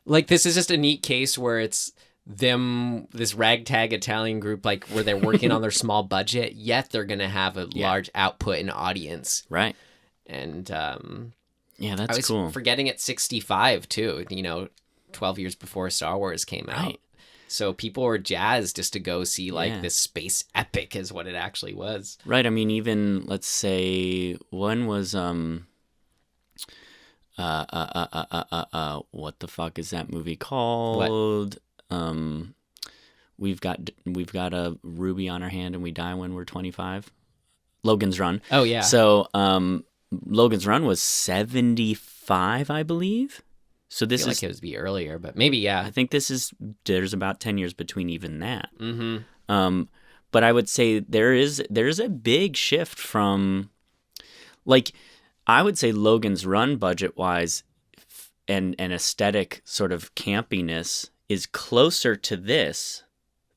Speaker 2: like this is just a neat case where it's them, this ragtag Italian group, like where they're working on their small budget, yet they're gonna have a large output and audience.
Speaker 3: Right.
Speaker 2: And
Speaker 3: Yeah,
Speaker 2: I
Speaker 3: that's
Speaker 2: was
Speaker 3: cool.
Speaker 2: forgetting it's 65 too. 12 years before Star Wars came out.
Speaker 3: Right.
Speaker 2: So people were jazzed just to go see like
Speaker 3: Yeah.
Speaker 2: this space epic is what it actually was.
Speaker 3: Right. I mean, even let's say when was what the fuck is that movie called? We've got a ruby on our hand and we die when we're 25. Logan's Run.
Speaker 2: Oh yeah.
Speaker 3: So Logan's Run was 75, I believe. So
Speaker 2: I
Speaker 3: this
Speaker 2: feel
Speaker 3: is
Speaker 2: like it would be earlier, but maybe yeah.
Speaker 3: I think there's about 10 years between even that.
Speaker 2: Mm-hmm.
Speaker 3: But I would say there's a big shift from, like, I would say Logan's Run budget wise and aesthetic sort of campiness is closer to this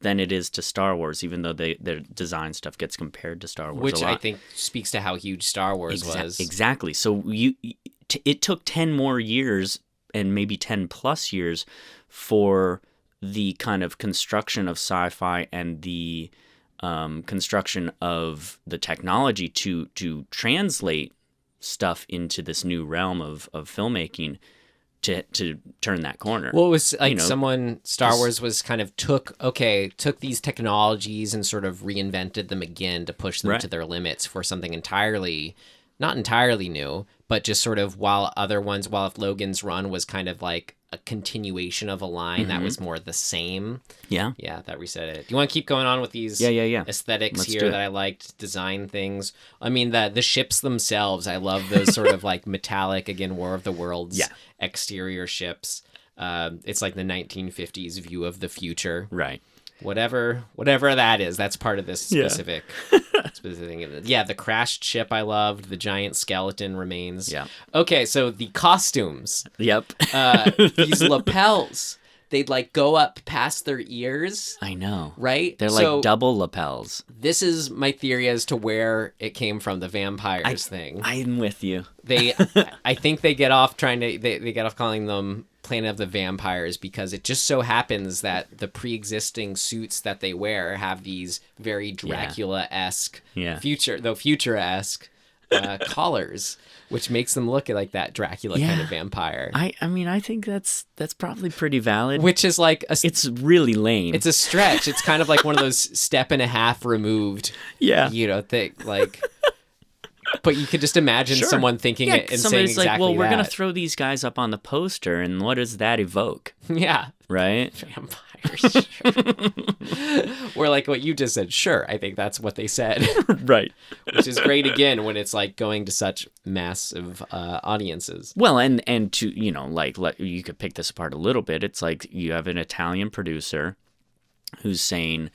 Speaker 3: than it is to Star Wars, even though their design stuff gets compared to Star Wars
Speaker 2: Which
Speaker 3: a lot.
Speaker 2: I think speaks to how huge Star Wars was.
Speaker 3: Exactly. So it took 10 more years and maybe 10 plus years for the kind of construction of sci-fi and the construction of the technology to translate stuff into this new realm of filmmaking to turn that corner.
Speaker 2: Well, it was like Star Wars was kind of took these technologies and sort of reinvented them again to push them
Speaker 3: Right.
Speaker 2: to their limits for something not entirely new, but just sort of while if Logan's Run was kind of like a continuation of a line that was more the same.
Speaker 3: Yeah.
Speaker 2: Yeah, that reset it. Do you want to keep going on with these
Speaker 3: Yeah.
Speaker 2: aesthetics
Speaker 3: Let's do
Speaker 2: here
Speaker 3: it.
Speaker 2: that I liked, design things? I mean, the ships themselves, I love those sort of like metallic, again, War of the Worlds exterior ships. It's like the 1950s view of the future.
Speaker 3: Right.
Speaker 2: Whatever that is, that's part of this specific thing. Yeah, the crashed ship I loved. The giant skeleton remains.
Speaker 3: Yeah.
Speaker 2: Okay, so the costumes.
Speaker 3: Yep.
Speaker 2: These lapels, they'd like go up past their ears.
Speaker 3: I know.
Speaker 2: Right?
Speaker 3: They're
Speaker 2: So
Speaker 3: like double lapels.
Speaker 2: This is my theory as to where it came from, the vampires thing.
Speaker 3: I'm with you.
Speaker 2: I think they get off they get off calling them Planet of the Vampires because it just so happens that the pre-existing suits that they wear have these very Dracula-esque, future-esque collars, which makes them look like that Dracula kind of vampire.
Speaker 3: I mean, I think that's probably pretty valid.
Speaker 2: Which is like
Speaker 3: it's really lame.
Speaker 2: It's a stretch. It's kind of like one of those step and a half removed.
Speaker 3: Yeah.
Speaker 2: Thing like. But you could just imagine someone thinking it and saying exactly
Speaker 3: like, well, we're
Speaker 2: that.
Speaker 3: going to throw these guys up on the poster, and what does that evoke?
Speaker 2: Yeah.
Speaker 3: Right?
Speaker 2: Vampires. Or like what you just said. Sure, I think that's what they said.
Speaker 3: Right.
Speaker 2: Which is great, again, when it's like going to such massive audiences.
Speaker 3: Well, and to, you could pick this apart a little bit. It's like you have an Italian producer who's saying,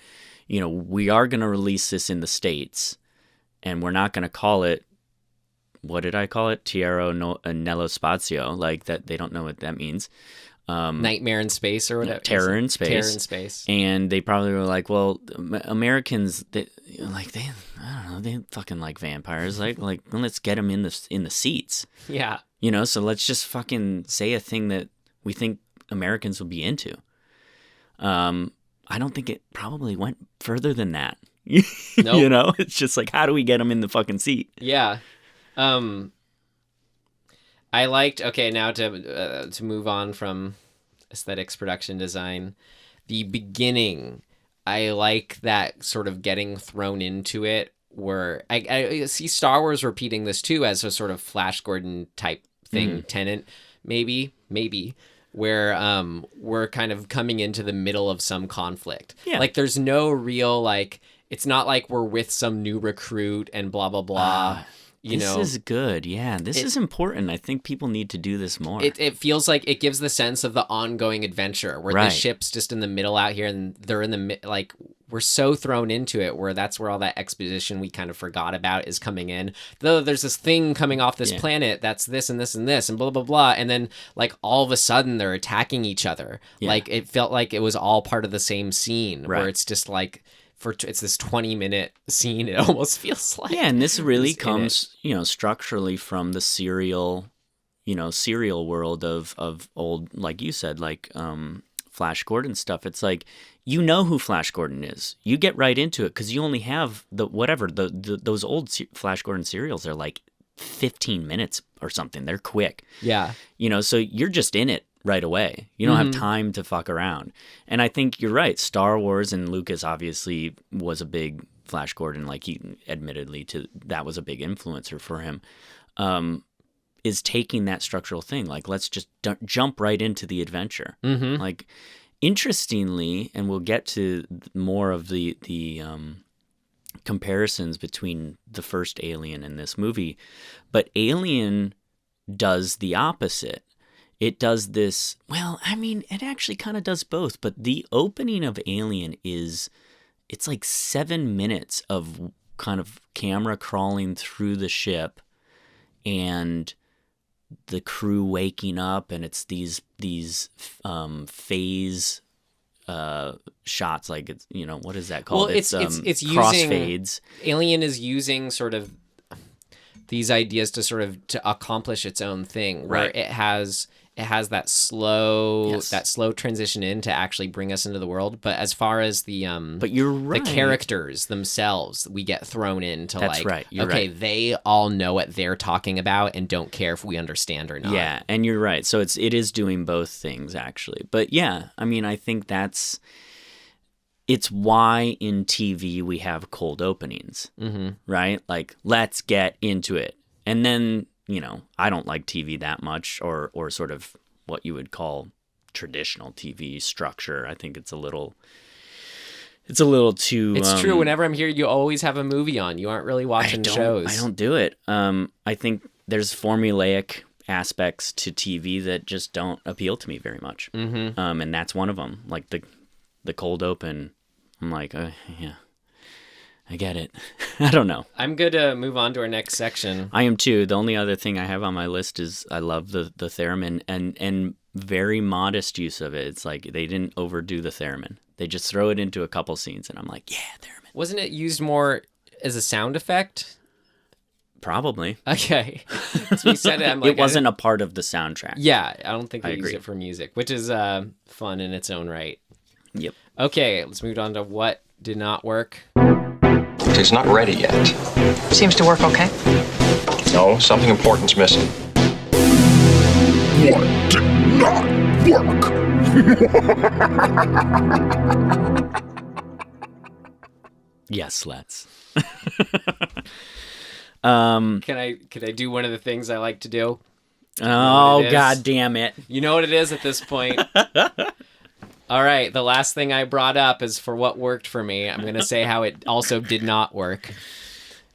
Speaker 3: we are going to release this in the States, and we're not going to call it, what did I call it? Tierra Nello Spazio. Like that, they don't know what that means.
Speaker 2: Nightmare in Space or whatever.
Speaker 3: Terror in Space.
Speaker 2: Terror in Space.
Speaker 3: And they probably were like, well, Americans, they I don't know, they fucking like vampires. Like let's get them in the seats.
Speaker 2: Yeah.
Speaker 3: So let's just fucking say a thing that we think Americans will be into. I don't think it probably went further than that.
Speaker 2: Nope.
Speaker 3: It's just like, how do we get them in the fucking seat?
Speaker 2: Yeah. I liked, now to move on from aesthetics, production design, the beginning, I like that sort of getting thrown into it where I see Star Wars repeating this too as a sort of Flash Gordon type thing, Tenet, maybe, where we're kind of coming into the middle of some conflict. Yeah. Like there's no real, it's not like we're with some new recruit and blah, blah, blah.
Speaker 3: This is good. Yeah, this is important. I think people need to do this more.
Speaker 2: It feels like it gives the sense of the ongoing adventure where the ship's just in the middle out here and they're in the, we're so thrown into it where that's where all that exposition we kind of forgot about is coming in. Though there's this thing coming off this planet that's this and this and this and blah, blah, blah. And then like all of a sudden they're attacking each other. Yeah. Like it felt like it was all part of the same scene where it's just like, it's this 20-minute scene. It almost feels like.
Speaker 3: Yeah. And this really comes, structurally from the serial world of old, like you said, like, Flash Gordon stuff. It's like, who Flash Gordon is. You get right into it because you only have those old Flash Gordon serials are like 15 minutes or something. They're quick.
Speaker 2: Yeah.
Speaker 3: So you're just in it right away. You don't have time to fuck around. And I think you're right. Star Wars and Lucas obviously was a big Flash Gordon, like he admittedly that was a big influencer for him. Is taking that structural thing, like let's just jump right into the adventure. Like, interestingly, and we'll get to more of the comparisons between the first Alien and this movie, but Alien does the opposite. It does this, well, I mean, it actually kind of does both, but the opening of Alien it's like 7 minutes of kind of camera crawling through the ship and the crew waking up, and it's these phase shots, like it's what is that called?
Speaker 2: Well, it's
Speaker 3: crossfades.
Speaker 2: Alien is using sort of these ideas to accomplish its own thing, where it has that slow transition in to actually bring us into the world. But as far as the
Speaker 3: but you're right,
Speaker 2: the characters themselves, we get thrown into
Speaker 3: You're right.
Speaker 2: They all know what they're talking about and don't care if we understand or not.
Speaker 3: Yeah, and you're right. So it is doing both things actually. But yeah, I mean, I think it's why in TV we have cold openings, right? Like, let's get into it, and then. I don't like TV that much, or sort of what you would call traditional TV structure. I think it's a little too.
Speaker 2: It's true. Whenever I'm here, you always have a movie on. You aren't really watching shows.
Speaker 3: I don't do it. I think there's formulaic aspects to TV that just don't appeal to me very much. And that's one of them. Like the cold open. I'm like, yeah. I get it. I don't know.
Speaker 2: I'm good to move on to our next section.
Speaker 3: I am too. The only other thing I have on my list is I love the theremin and very modest use of it. It's like they didn't overdo the theremin. They just throw it into a couple scenes, and I'm like, yeah, theremin.
Speaker 2: Wasn't it used more as a sound effect?
Speaker 3: Probably.
Speaker 2: Okay. So we said it. I'm like,
Speaker 3: it wasn't a part of the soundtrack.
Speaker 2: Yeah, I don't think they used
Speaker 3: agree.
Speaker 2: it for music, which is fun in its own right.
Speaker 3: Yep.
Speaker 2: Okay, let's move on to what did not work.
Speaker 9: It's not ready yet.
Speaker 8: Seems to work okay.
Speaker 9: No, something important's missing.
Speaker 1: What did not work?
Speaker 3: Yes, let's.
Speaker 2: Can I do one of the things I like to do?
Speaker 3: Oh, God damn it.
Speaker 2: You know what it is at this point. All right, the last thing I brought up is for what worked for me. I'm going to say how it also did not work.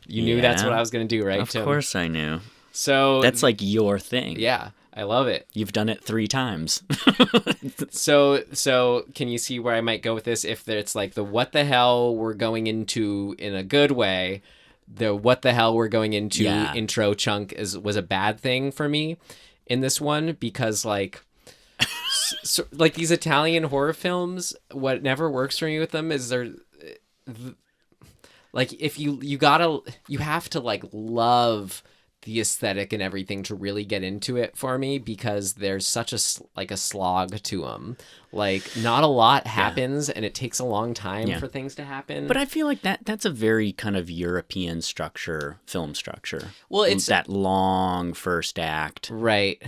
Speaker 2: You knew that's what I was going to do, right, Tim?
Speaker 3: Of course I knew.
Speaker 2: So
Speaker 3: that's like your thing.
Speaker 2: Yeah, I love it.
Speaker 3: You've done it 3 times.
Speaker 2: So can you see where I might go with this? If it's like the what the hell we're going into in a good way, the what the hell we're going into intro chunk was a bad thing for me in this one, because like these Italian horror films, what never works for me with them is like if you have to like love the aesthetic and everything to really get into it for me, because there's such a slog to them. Like not a lot happens and it takes a long time for things to happen.
Speaker 3: But I feel like that's a very kind of European film structure.
Speaker 2: Well, it's
Speaker 3: that long first act.
Speaker 2: Right.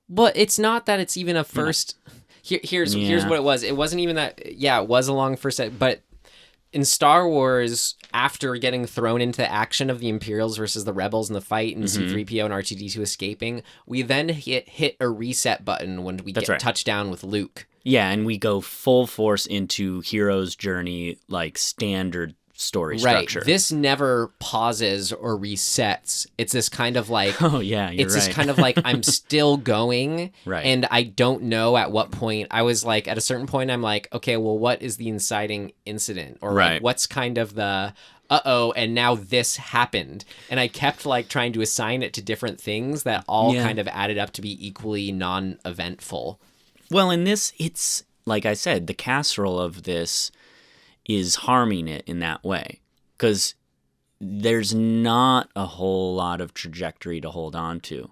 Speaker 3: But
Speaker 2: it's not that it's even a first. Here's what it was. It wasn't even that. Yeah, it was a long first act, but in Star Wars, after getting thrown into the action of the Imperials versus the Rebels in the fight and C-3PO and R2-D2 escaping, we then hit a reset button when we get touchdown with Luke.
Speaker 3: Yeah, and we go full force into hero's journey, like standard story
Speaker 2: Right.
Speaker 3: structure.
Speaker 2: This never pauses or resets. It's this kind of like,
Speaker 3: Oh yeah, you're
Speaker 2: it's
Speaker 3: right.
Speaker 2: this kind of like, I'm still going.
Speaker 3: Right.
Speaker 2: And I don't know at what point. I was like, at a certain point, I'm like, okay, well, what is the inciting incident? Or
Speaker 3: Right.
Speaker 2: like, what's kind of the, uh-oh, and now this happened. And I kept like trying to assign it to different things that all
Speaker 3: Yeah.
Speaker 2: kind of added up to be equally non-eventful.
Speaker 3: Well, in this, it's like I said, the casserole of this is harming it in that way because there's not a whole lot of trajectory to hold on to.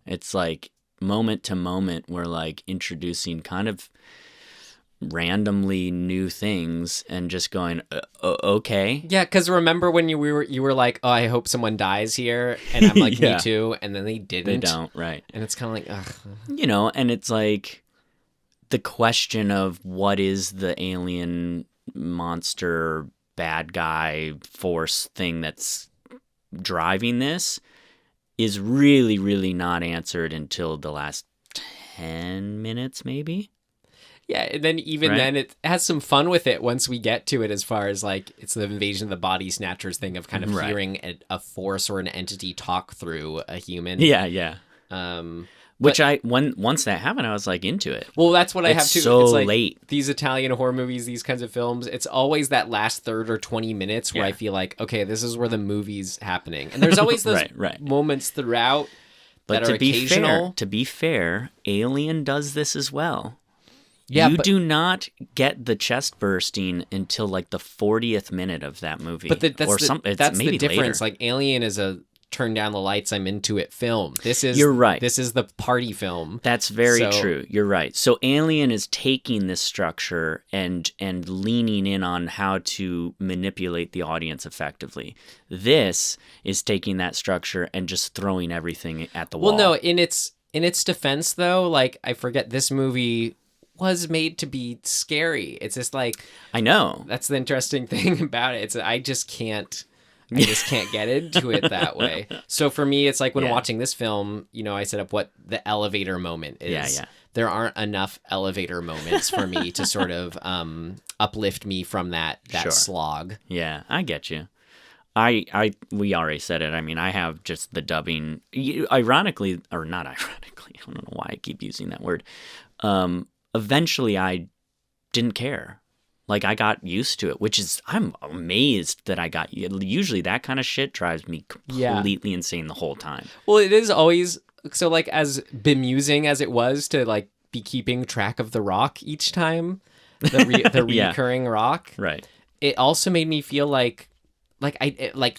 Speaker 3: It's like moment to moment, we're like introducing kind of randomly new things and just going, okay.
Speaker 2: Yeah, because remember when you were like, oh, I hope someone dies here, and I'm like,
Speaker 3: Yeah.
Speaker 2: me too, and then they didn't.
Speaker 3: They don't, right.
Speaker 2: And it's kind of like, ugh.
Speaker 3: You know, and it's like the question of what is the alien monster bad guy force thing that's driving this is really, really not answered until the last 10 minutes, maybe.
Speaker 2: Yeah, and then even
Speaker 3: Right.
Speaker 2: then it has some fun with it once we get to it, as far as like it's the invasion of the body snatchers thing of kind of
Speaker 3: Right.
Speaker 2: hearing a force or an entity talk through a human.
Speaker 3: Yeah. Which
Speaker 2: but-
Speaker 3: once that happened, I was like into it.
Speaker 2: Well, that's what I
Speaker 3: It's
Speaker 2: have too.
Speaker 3: so
Speaker 2: It's like
Speaker 3: late.
Speaker 2: these Italian horror movies, these kinds of films. It's always that last third or 20 minutes where
Speaker 3: Yeah.
Speaker 2: I feel like, okay, this is where the movie's happening, and there's always those
Speaker 3: Right.
Speaker 2: moments throughout
Speaker 3: But
Speaker 2: that are occasional.
Speaker 3: to be fair, Alien does this as well.
Speaker 2: Yeah,
Speaker 3: you
Speaker 2: but-
Speaker 3: do not get the chest bursting until like the 40th minute of that movie.
Speaker 2: But that's
Speaker 3: it's maybe
Speaker 2: the difference.
Speaker 3: later.
Speaker 2: Like Alien is a turn down the lights, I'm into it film. This is
Speaker 3: You're right.
Speaker 2: This is the party film.
Speaker 3: That's very
Speaker 2: So-
Speaker 3: true. You're right. So Alien is taking this structure and leaning in on how to manipulate the audience effectively. This is taking that structure and just throwing everything at the wall.
Speaker 2: Well, no, in its defense though, like I forget this movie was made to be scary. It's just like
Speaker 3: I know.
Speaker 2: that's the interesting thing about it. I just can't get into it that way. So for me, it's like when
Speaker 3: Yeah.
Speaker 2: watching this film, I set up what the elevator moment is.
Speaker 3: Yeah.
Speaker 2: There aren't enough elevator moments for me to sort of uplift me from that
Speaker 3: Sure.
Speaker 2: slog.
Speaker 3: Yeah, I get you. We already said it. I mean, I have just the dubbing. Ironically, or not ironically, I don't know why I keep using that word. Eventually, I didn't care. Like, I got used to it, which is, I'm amazed that I got, usually that kind of shit drives me completely insane the whole time.
Speaker 2: Well, it is always, so like as bemusing as it was to like be keeping track of the rock each time, the
Speaker 3: Yeah.
Speaker 2: recurring rock,
Speaker 3: Right.
Speaker 2: it also made me feel like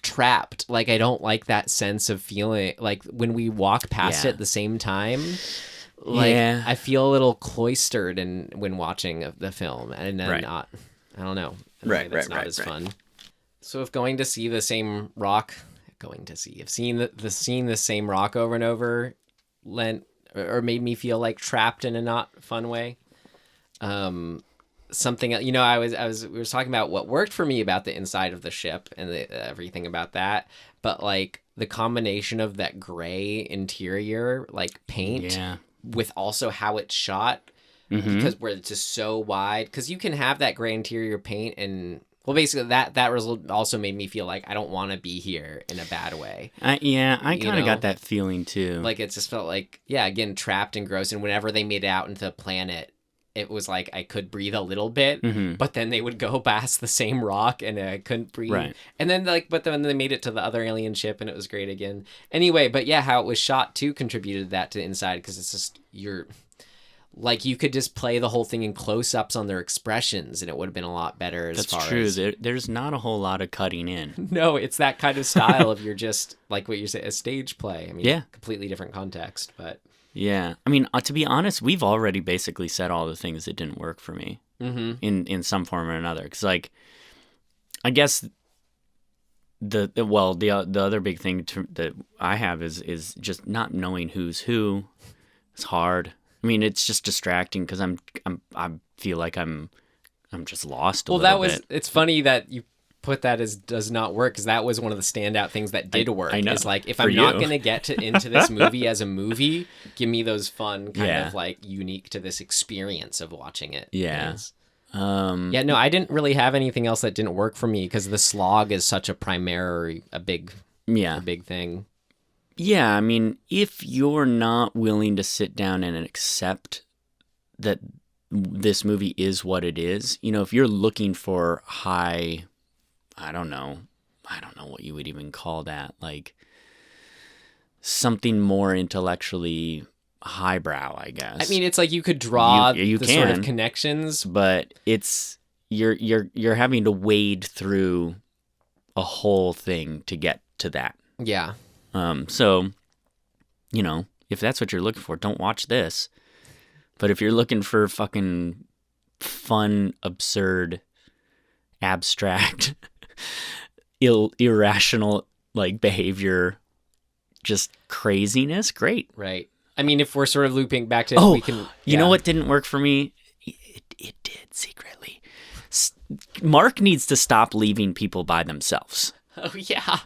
Speaker 2: trapped. Like I don't like that sense of feeling like when we walk past
Speaker 3: Yeah.
Speaker 2: it at the same time. Like
Speaker 3: Yeah.
Speaker 2: I feel a little cloistered when watching the film, and then
Speaker 3: Right.
Speaker 2: not. I don't know. In a
Speaker 3: Right,
Speaker 2: way that's
Speaker 3: right,
Speaker 2: not
Speaker 3: right,
Speaker 2: as
Speaker 3: right.
Speaker 2: fun. So if going to see the same rock, if seeing the same rock over and over, lent or made me feel like trapped in a not fun way. Something we were talking about what worked for me about the inside of the ship and everything about that, but like the combination of that gray interior like paint
Speaker 3: Yeah.
Speaker 2: with also how it's shot, because where it's just so wide, because you can have that gray interior paint and basically that result also made me feel like I don't want to be here in a bad way.
Speaker 3: I kind
Speaker 2: know?
Speaker 3: of got that feeling too.
Speaker 2: Like it just felt like, yeah, again, trapped and gross. And whenever they made it out into the planet, it was like I could breathe a little bit, but then they would go past the same rock and I couldn't breathe.
Speaker 3: Right.
Speaker 2: And then but then they made it to the other alien ship and it was great again. Anyway, but yeah, how it was shot too contributed that to the inside, because it's just like you could just play the whole thing in close-ups on their expressions and it would have been a lot better.
Speaker 3: That's true. There's not a whole lot of cutting in.
Speaker 2: No, it's that kind of style of you're just like what you say, a stage play. I mean,
Speaker 3: Yeah.
Speaker 2: completely different context, but
Speaker 3: Yeah. I mean, to be honest, we've already basically said all the things that didn't work for me in some form or another. Because, like, I guess the other big thing that I have is just not knowing who's who. It's hard. I mean, it's just distracting because I feel like I'm just lost a little bit.
Speaker 2: It's funny that you put that as does not work, because that was one of the standout things that did work.
Speaker 3: I know.
Speaker 2: Is like, if
Speaker 3: For
Speaker 2: I'm not
Speaker 3: you.
Speaker 2: going to get into this movie as a movie, give me those fun kind
Speaker 3: Yeah.
Speaker 2: of like unique to this experience of watching it.
Speaker 3: Yeah.
Speaker 2: things. Yeah, no, I didn't really have anything else that didn't work for me because the slog is such a big thing.
Speaker 3: Yeah, I mean, if you're not willing to sit down and accept that this movie is what it is, if you're looking for high, I don't know what you would even call that, like something more intellectually highbrow, I guess.
Speaker 2: I mean, it's like you could draw
Speaker 3: you
Speaker 2: the
Speaker 3: can,
Speaker 2: sort of connections,
Speaker 3: but it's you're having to wade through a whole thing to get to that.
Speaker 2: Yeah.
Speaker 3: So, if that's what you're looking for, don't watch this. But if you're looking for fucking fun, absurd, abstract, irrational, like, behavior, just craziness, great.
Speaker 2: Right. I mean, if we're sort of looping back to we can...
Speaker 3: You know what didn't work for me? It did secretly. Mark needs to stop leaving people by themselves.
Speaker 2: Oh, yeah.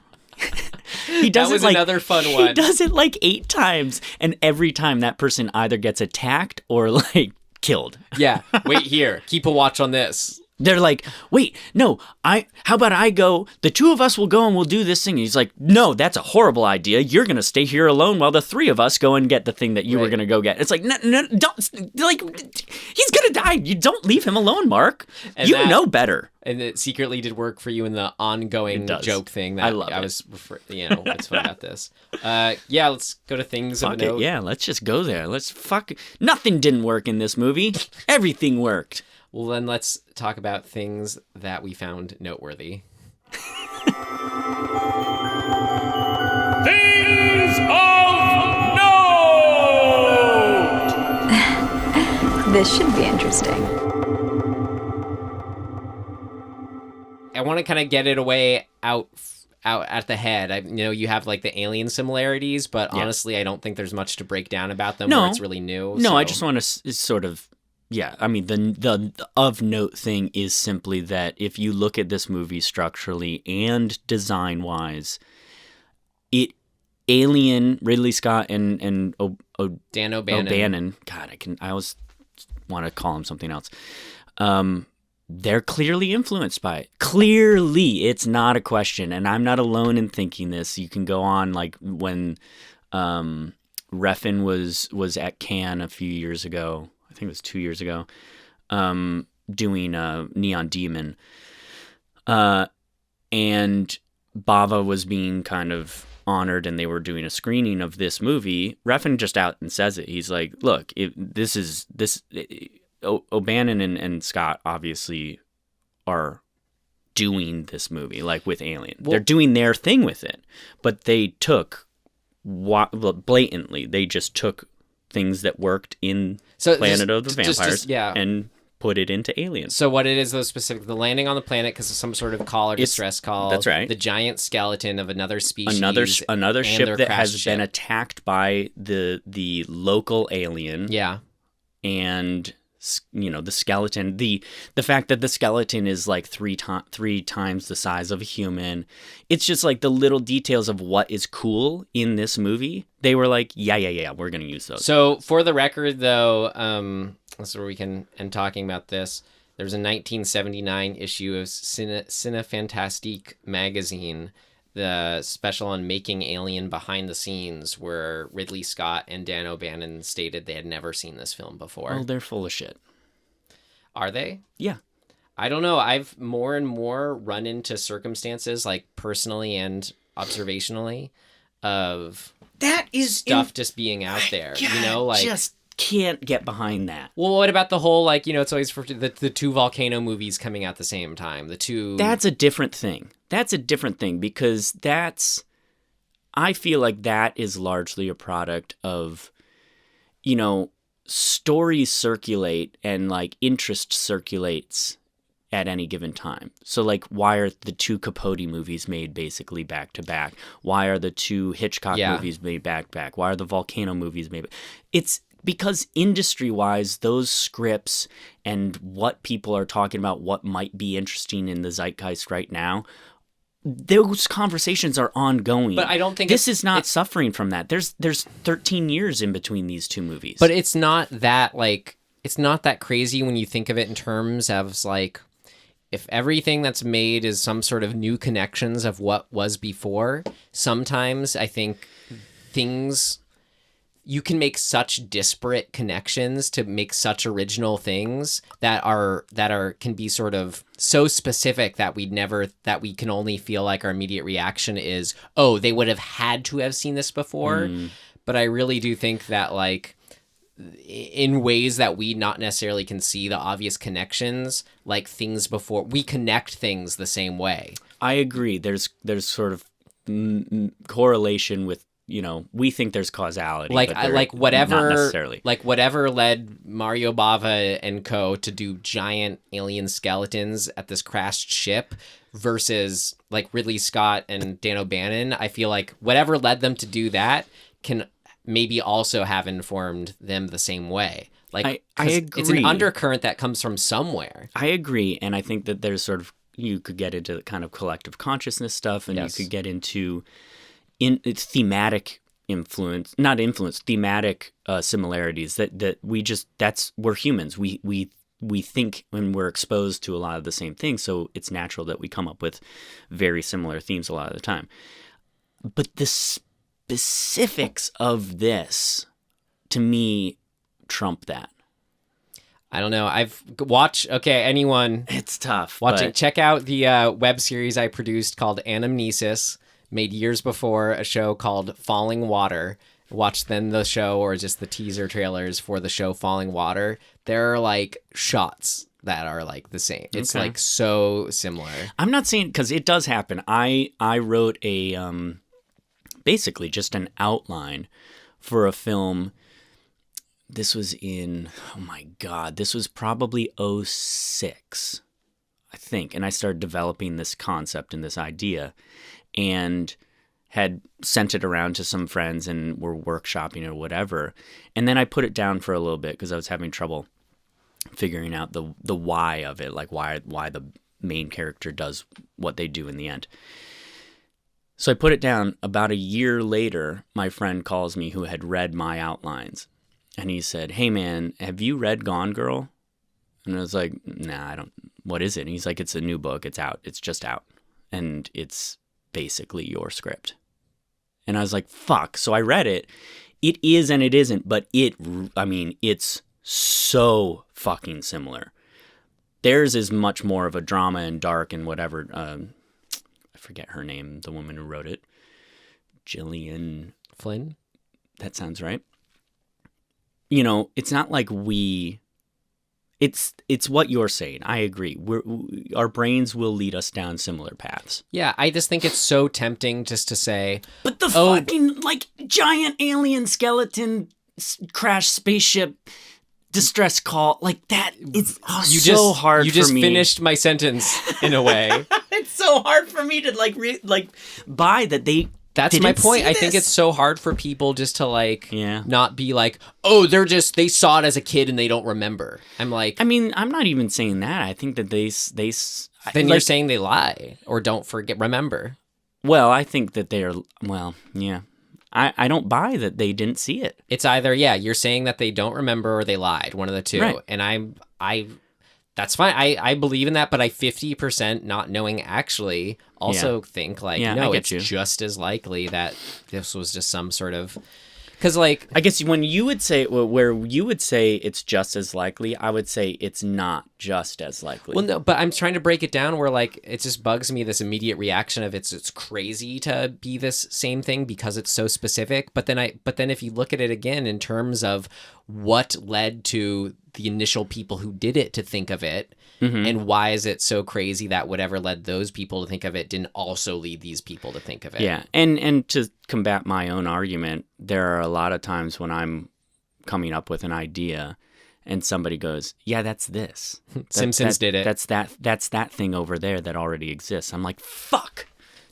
Speaker 3: He does
Speaker 2: that was
Speaker 3: it like,
Speaker 2: another fun one.
Speaker 3: He does it like 8 times, and every time that person either gets attacked or like killed.
Speaker 2: Yeah. Wait here. Keep a watch on this.
Speaker 3: They're like, wait, no, how about I go, the 2 of us will go and we'll do this thing. And he's like, no, that's a horrible idea. You're going to stay here alone while the 3 of us go and get the thing that you were going to go get. It's like, no, don't, like, he's going to die. You don't leave him alone, Mark. And you know better.
Speaker 2: And it secretly did work for you in the ongoing joke thing. That
Speaker 3: I love it.
Speaker 2: What's fun about this. Yeah, let's go to things of note.
Speaker 3: Yeah, let's just go there. Nothing didn't work in this movie. Everything worked.
Speaker 2: Well, then let's talk about things that we found noteworthy.
Speaker 10: Things of note!
Speaker 11: This should be interesting.
Speaker 2: I want to kind of get it away out at the head. You have like the alien similarities, but honestly, I don't think there's much to break down about them where it's really new.
Speaker 3: No, I just want to sort of... Yeah, I mean, the of note thing is simply that if you look at this movie structurally and design-wise, Alien, Ridley Scott, and
Speaker 2: Dan O'Bannon.
Speaker 3: God, I always want to call him something else. They're clearly influenced by it. Clearly, it's not a question, and I'm not alone in thinking this. You can go on, like, when Refn was at Cannes a few years ago, I think it was 2 years ago, doing Neon Demon. And Bava was being kind of honored, and they were doing a screening of this movie. Refn just out and says it. He's like, look, O'Bannon and Scott obviously are doing this movie, like with Alien. They're doing their thing with it. But they took, blatantly, they just took things that worked in Planet of the Vampires and put it into Alien.
Speaker 2: So what it is, though, specifically, the landing on the planet because of some sort of call or distress call.
Speaker 3: That's right.
Speaker 2: The giant skeleton of another species.
Speaker 3: Another ship that has been attacked by the local alien.
Speaker 2: Yeah.
Speaker 3: And... the skeleton, the fact that the skeleton is like three times the size of a human. It's just like the little details of what is cool in this movie. They were like, yeah, we're going to use those.
Speaker 2: So for the record, though, that's where we can end talking about this. There's a 1979 issue of Cinefantastique magazine, the special on making Alien behind the scenes, where Ridley Scott and Dan O'Bannon stated they had never seen this film before.
Speaker 3: Oh, they're full of shit.
Speaker 2: Are they?
Speaker 3: Yeah.
Speaker 2: I don't know. I've more and more run into circumstances, like personally and observationally, of
Speaker 3: that is
Speaker 2: stuff just being out there. Like
Speaker 3: just can't get behind that.
Speaker 2: Well, what about the whole, like, it's always for the 2 volcano movies coming out at the same time.
Speaker 3: That's a different thing. That's a different thing because I feel like that is largely a product of, stories circulate and like interest circulates at any given time. So like, why are the 2 Capote movies made basically back to back? Why are the 2 Hitchcock movies made back to back? Why are the volcano movies made? It's because industry-wise, those scripts and what people are talking about, what might be interesting in the zeitgeist right now, those conversations are ongoing.
Speaker 2: But I don't think
Speaker 3: this is not suffering from that. There's 13 years in between these 2 movies.
Speaker 2: But it's not that, like, it's not that crazy when you think of it in terms of like, if everything that's made is some sort of new connections of what was before, sometimes I think you can make such disparate connections to make such original things that can be sort of so specific that we can only feel like our immediate reaction is, oh, they would have had to have seen this before. But I really do think that, like, in ways that we not necessarily can see the obvious connections, like things before, we connect things the same way.
Speaker 3: I agree. There's sort of correlation with, we think there's causality,
Speaker 2: like whatever,
Speaker 3: not necessarily.
Speaker 2: Like whatever led Mario Bava and co to do giant alien skeletons at this crashed ship versus like Ridley Scott and Dan O'Bannon. I feel like whatever led them to do that can maybe also have informed them the same way. Like,
Speaker 3: I agree.
Speaker 2: It's an undercurrent that comes from somewhere.
Speaker 3: I agree, and I think that there's sort of, you could get into kind of collective consciousness stuff, and you could get into thematic thematic similarities that we're humans. We think when we're exposed to a lot of the same things, so it's natural that we come up with very similar themes a lot of the time. But the specifics of this, to me, trump that.
Speaker 2: I don't know. I've watched. Okay, anyone?
Speaker 3: It's tough.
Speaker 2: Check out the web series I produced called Anamnesis, made years before a show called Falling Water. Watch then the show or just the teaser trailers for the show Falling Water. There are like shots that are like the same. It's like so similar.
Speaker 3: I'm not saying, because it does happen. I wrote a basically just an outline for a film. This was in, oh my God, this was probably 2006, I think. And I started developing this concept and this idea and had sent it around to some friends and were workshopping or whatever. And then I put it down for a little bit because I was having trouble figuring out the why of it, like why the main character does what they do in the end. So I put it down. About a year later, my friend calls me who had read my outlines. And he said, "Hey man, have you read Gone Girl?" And I was like, "Nah, I don't. What is it?" And he's like, "It's a new book. It's out. It's just out. And it's basically your script." And I was like, fuck. So I read it. It is and it isn't, but it's so fucking similar. Theirs is much more of a drama and dark and whatever. I forget her name, the woman who wrote it. Gillian
Speaker 2: Flynn?
Speaker 3: That sounds right. It's not like it's what you're saying. I agree. Our brains will lead us down similar paths.
Speaker 2: Yeah, I just think it's so tempting just to say,
Speaker 3: but the fucking like giant alien skeleton crash spaceship distress call like that. It's so hard for me.
Speaker 2: You just finished my sentence in a way.
Speaker 3: It's so hard for me to buy that they.
Speaker 2: That's my point. I think it's so hard for people just to not be like, oh, they saw it as a kid and they don't remember. I'm like,
Speaker 3: I'm not even saying that. I think that they
Speaker 2: then you're saying they lie or don't remember.
Speaker 3: Well, I think that they are. Well, yeah. I don't buy that they didn't see it.
Speaker 2: It's either you're saying that they don't remember or they lied, one of the two.
Speaker 3: Right.
Speaker 2: And that's fine. I believe in that, but I 50% not knowing actually also think no, it's just as likely that this was just some sort of, because I
Speaker 3: guess when you would say where you would say it's just as likely, I would say it's not just as likely.
Speaker 2: Well, no, but I'm trying to break it down where it just bugs me, this immediate reaction of it's crazy to be this same thing because it's so specific. But then if you look at it again in terms of what led to the initial people who did it to think of it, and why is it so crazy that whatever led those people to think of it didn't also lead these people to think of it?
Speaker 3: Yeah, and to combat my own argument, there are a lot of times when I'm coming up with an idea and somebody goes, "Yeah, that's this.
Speaker 2: Simpsons did it.
Speaker 3: That's that thing over there that already exists." I'm like, "Fuck.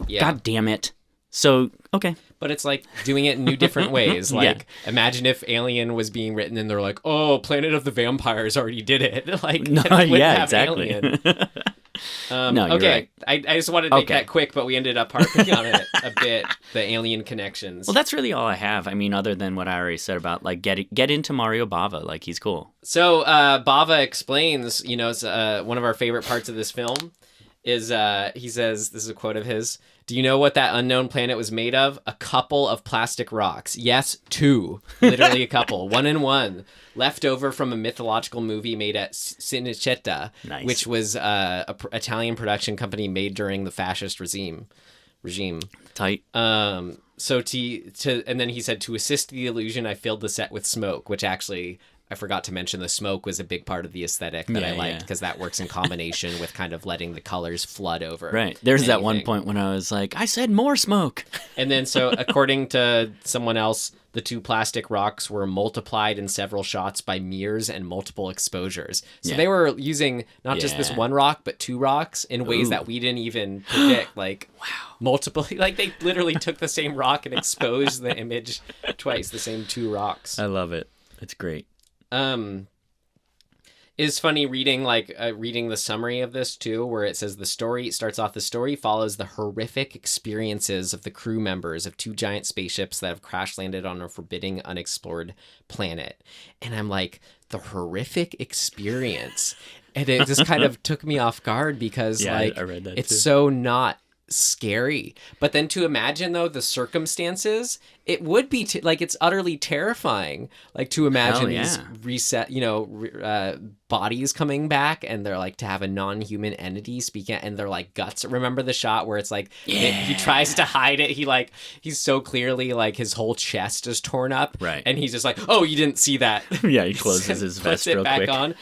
Speaker 2: Yeah.
Speaker 3: God damn it." So, okay.
Speaker 2: But it's like doing it in new different ways. Imagine if Alien was being written and they're like, "Oh, Planet of the Vampires already did it."
Speaker 3: No, yeah, exactly. No, you're
Speaker 2: okay.
Speaker 3: right.
Speaker 2: I just wanted to make that quick, but we ended up harping on it a bit. The alien connections.
Speaker 3: Well, that's really all I have. I mean, other than what I already said about like get into Mario Bava, like he's cool.
Speaker 2: So Bava explains, it's, one of our favorite parts of this film is he says, this is a quote of his, "Do you know what that unknown planet was made of? A couple of plastic rocks. Yes, 2. Literally a couple. 1 and 1. Left over from a mythological movie made at Cinecittà, which was a Italian production company made during the fascist regime.
Speaker 3: Tight.
Speaker 2: So and then he said, to assist the illusion, I filled the set with smoke, which actually I forgot to mention the smoke was a big part of the aesthetic that I liked because that works in combination with kind of letting the colors flood over.
Speaker 3: Right. There's that one point when I was like, I said more smoke.
Speaker 2: And then so according to someone else, the 2 plastic rocks were multiplied in several shots by mirrors and multiple exposures. So they were using not just this one rock, but 2 rocks in ways that we didn't even predict. Like, multiple, like they literally took the same rock and exposed the image twice, the same 2 rocks.
Speaker 3: I love it. It's great.
Speaker 2: It's funny reading the summary of this too, where it says the story follows the horrific experiences of the crew members of 2 giant spaceships that have crash landed on a forbidding unexplored planet. And I'm like, the horrific experience. And it just kind of took me off guard because I read that it's so not scary. But then to imagine though the circumstances, it would be it's utterly terrifying, like to imagine these bodies coming back and they're like to have a non-human entity speaking and they're like guts. Remember the shot where it's like he tries to hide it, he's so clearly like his whole chest is torn up,
Speaker 3: right?
Speaker 2: And he's just like, oh, you didn't see that.
Speaker 3: He closes his vest real quick.
Speaker 2: On.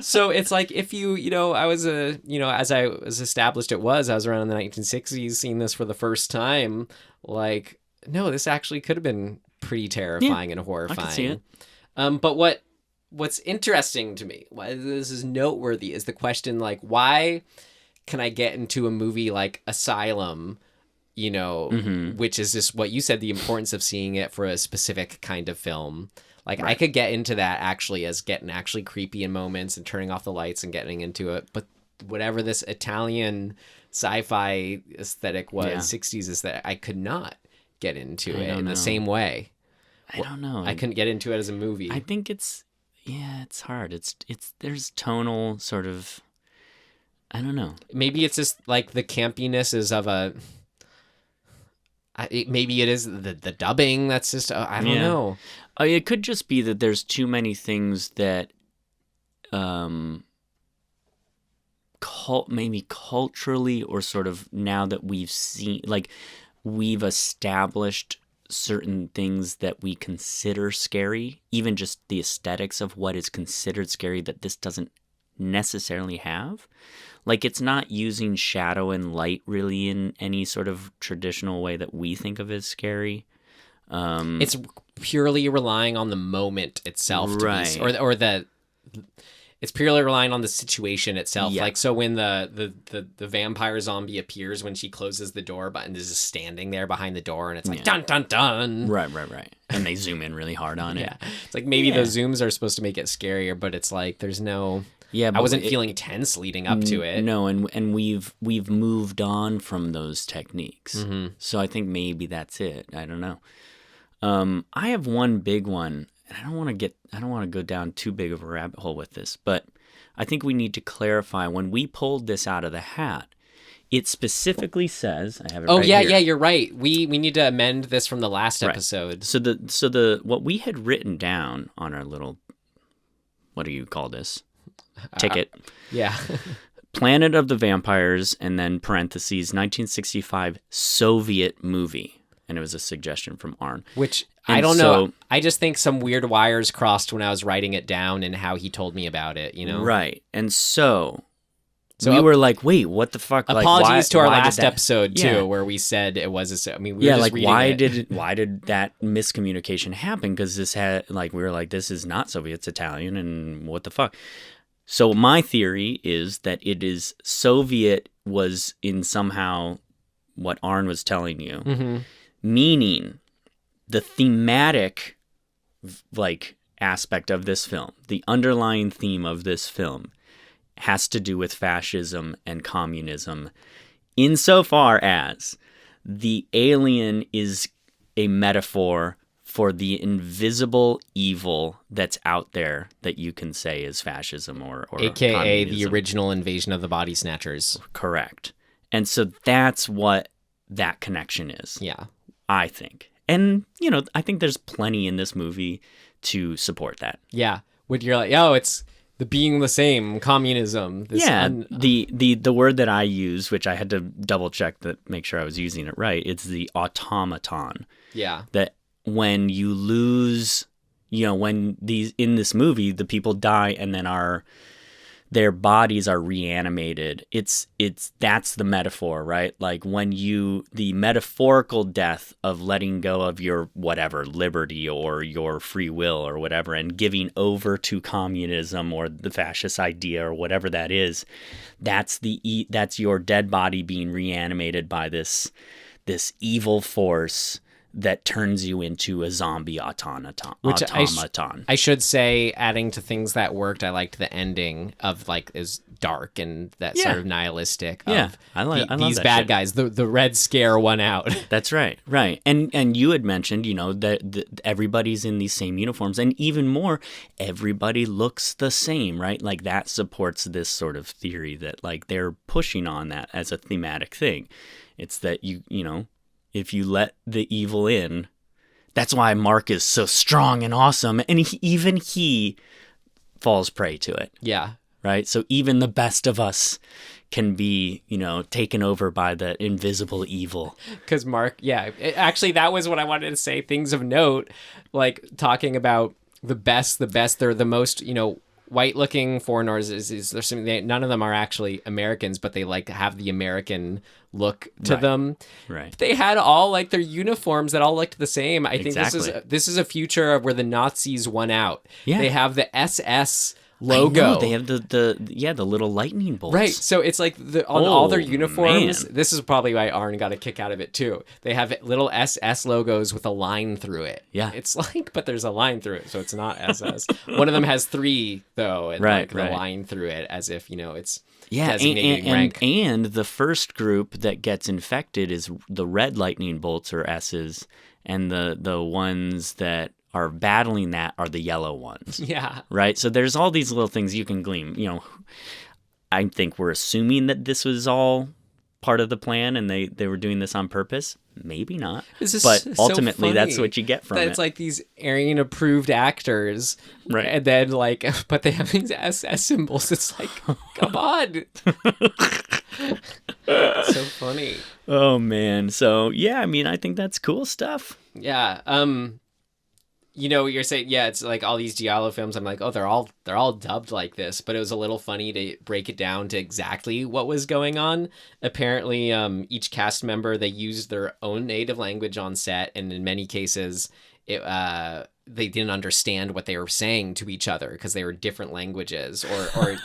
Speaker 2: So it's like if I was as I was established I was around in the 1960s seeing this for the first time, like, no, this actually could have been pretty terrifying and horrifying. I can see it. But what's interesting to me, why this is noteworthy, is the question, like, why can I get into a movie like Asylum, which is just what you said, the importance of seeing it for a specific kind of film. Like, right. I could get into that actually as getting actually creepy in moments and turning off the lights and getting into it. But whatever this Italian sci-fi aesthetic was, 60s aesthetic, I could not get into it in the same way.
Speaker 3: I don't know.
Speaker 2: I couldn't get into it as a movie.
Speaker 3: I think it's hard. It's there's tonal sort of, I don't know.
Speaker 2: Maybe it's just like the campiness is of maybe it is the dubbing that's just, I don't know.
Speaker 3: It could just be that there's too many things that maybe culturally or sort of now that we've seen, like we've established certain things that we consider scary, even just the aesthetics of what is considered scary that this doesn't necessarily have. Like, it's not using shadow and light really in any sort of traditional way that we think of as scary.
Speaker 2: It's purely relying on the moment itself,
Speaker 3: right?
Speaker 2: It's purely relying on the situation itself. Yeah. Like, so when the vampire zombie appears, when she closes the door button is just standing there behind the door, and it's like, dun, dun, dun.
Speaker 3: Right. And they zoom in really hard on it.
Speaker 2: Yeah. It's like maybe those zooms are supposed to make it scarier, but it's like there's no... Yeah, I wasn't feeling tense leading up to it.
Speaker 3: No, and we've moved on from those techniques. Mm-hmm. So I think maybe that's it. I don't know. I have one big one. I don't want to go down too big of a rabbit hole with this, but I think we need to clarify when we pulled this out of the hat. It specifically says, I have it right here.
Speaker 2: Yeah, you're right. We need to amend this from the last episode.
Speaker 3: So the what we had written down on our little, what do you call this? Ticket.
Speaker 2: Yeah.
Speaker 3: Planet of the Vampires, and then parentheses 1965 Soviet movie. And it was a suggestion from Arn.
Speaker 2: Which, I don't know. I just think some weird wires crossed when I was writing it down and how he told me about it,
Speaker 3: Right. And so we were like, wait, what the fuck?
Speaker 2: Apologies to our last episode, too, where we said it was we were just reading
Speaker 3: why did that miscommunication happen? Because this had, we were like, this is not Soviet, it's Italian, and what the fuck? So my theory is that it is Soviet was in somehow what Arn was telling you. Mm-hmm. Meaning the thematic aspect of this film, the underlying theme of this film has to do with fascism and communism, insofar as the alien is a metaphor for the invisible evil that's out there that you can say is fascism or
Speaker 2: AKA
Speaker 3: communism.
Speaker 2: the original invasion of the body snatchers.
Speaker 3: Correct. And so that's what that connection is.
Speaker 2: Yeah.
Speaker 3: I think. And, I think there's plenty in this movie to support that.
Speaker 2: Yeah. When you're like, oh, it's the being the same, communism.
Speaker 3: The word that I use, which I had to double check to make sure I was using it right, it's the automaton.
Speaker 2: Yeah.
Speaker 3: That when you lose, when in this movie, the people die and then their bodies are reanimated. That's the metaphor, right? Like when the metaphorical death of letting go of your whatever liberty or your free will or whatever and giving over to communism or the fascist idea or whatever that is, that's your dead body being reanimated by this evil force that turns you into a zombie automaton.
Speaker 2: I should say, adding to things that worked, I liked the ending of is dark and that sort of nihilistic.
Speaker 3: Yeah, I love
Speaker 2: these
Speaker 3: that
Speaker 2: bad
Speaker 3: shit.
Speaker 2: guys. The Red Scare won out.
Speaker 3: That's right. And you had mentioned, that everybody's in these same uniforms, and even more, everybody looks the same, right? Like that supports this sort of theory that they're pushing on that as a thematic thing. It's that if you let the evil in, that's why Mark is so strong and awesome. And even he falls prey to it.
Speaker 2: Yeah.
Speaker 3: Right? So even the best of us can be, taken over by the invisible evil.
Speaker 2: Because Mark, actually, that was what I wanted to say. Things of note, talking about the best, they're the most, white-looking foreigners is there's something none of them are actually Americans, but they like to have the American look to them.
Speaker 3: Right.
Speaker 2: They had all their uniforms that all looked the same. I think
Speaker 3: Exactly.
Speaker 2: this is a future of where the Nazis won out.
Speaker 3: Yeah.
Speaker 2: They have the SS logo.
Speaker 3: I know, they have the little lightning bolts.
Speaker 2: Right. So it's on all their uniforms.
Speaker 3: Man.
Speaker 2: This is probably why Arn got a kick out of it too. They have little SS logos with a line through it.
Speaker 3: Yeah.
Speaker 2: It's but there's a line through it, so it's not SS. One of them has 3 though, and the line through it as if, it's designating rank.
Speaker 3: And the first group that gets infected is the red lightning bolts or S's, and the ones that are battling that are the yellow ones.
Speaker 2: Yeah.
Speaker 3: Right? So there's all these little things you can glean. I think we're assuming that this was all part of the plan and they were doing this on purpose. Maybe not. But ultimately, that's what you get from it.
Speaker 2: It's these Aryan approved actors.
Speaker 3: Right.
Speaker 2: And then but they have these SS symbols. It's come on. It's so funny.
Speaker 3: Oh, man. So, yeah, I think that's cool stuff.
Speaker 2: Yeah. You're saying, it's all these Giallo films. I'm like, oh, they're all dubbed like this, but it was a little funny to break it down to exactly what was going on. Apparently, each cast member, they used their own native language on set, and in many cases, they didn't understand what they were saying to each other because they were different languages, or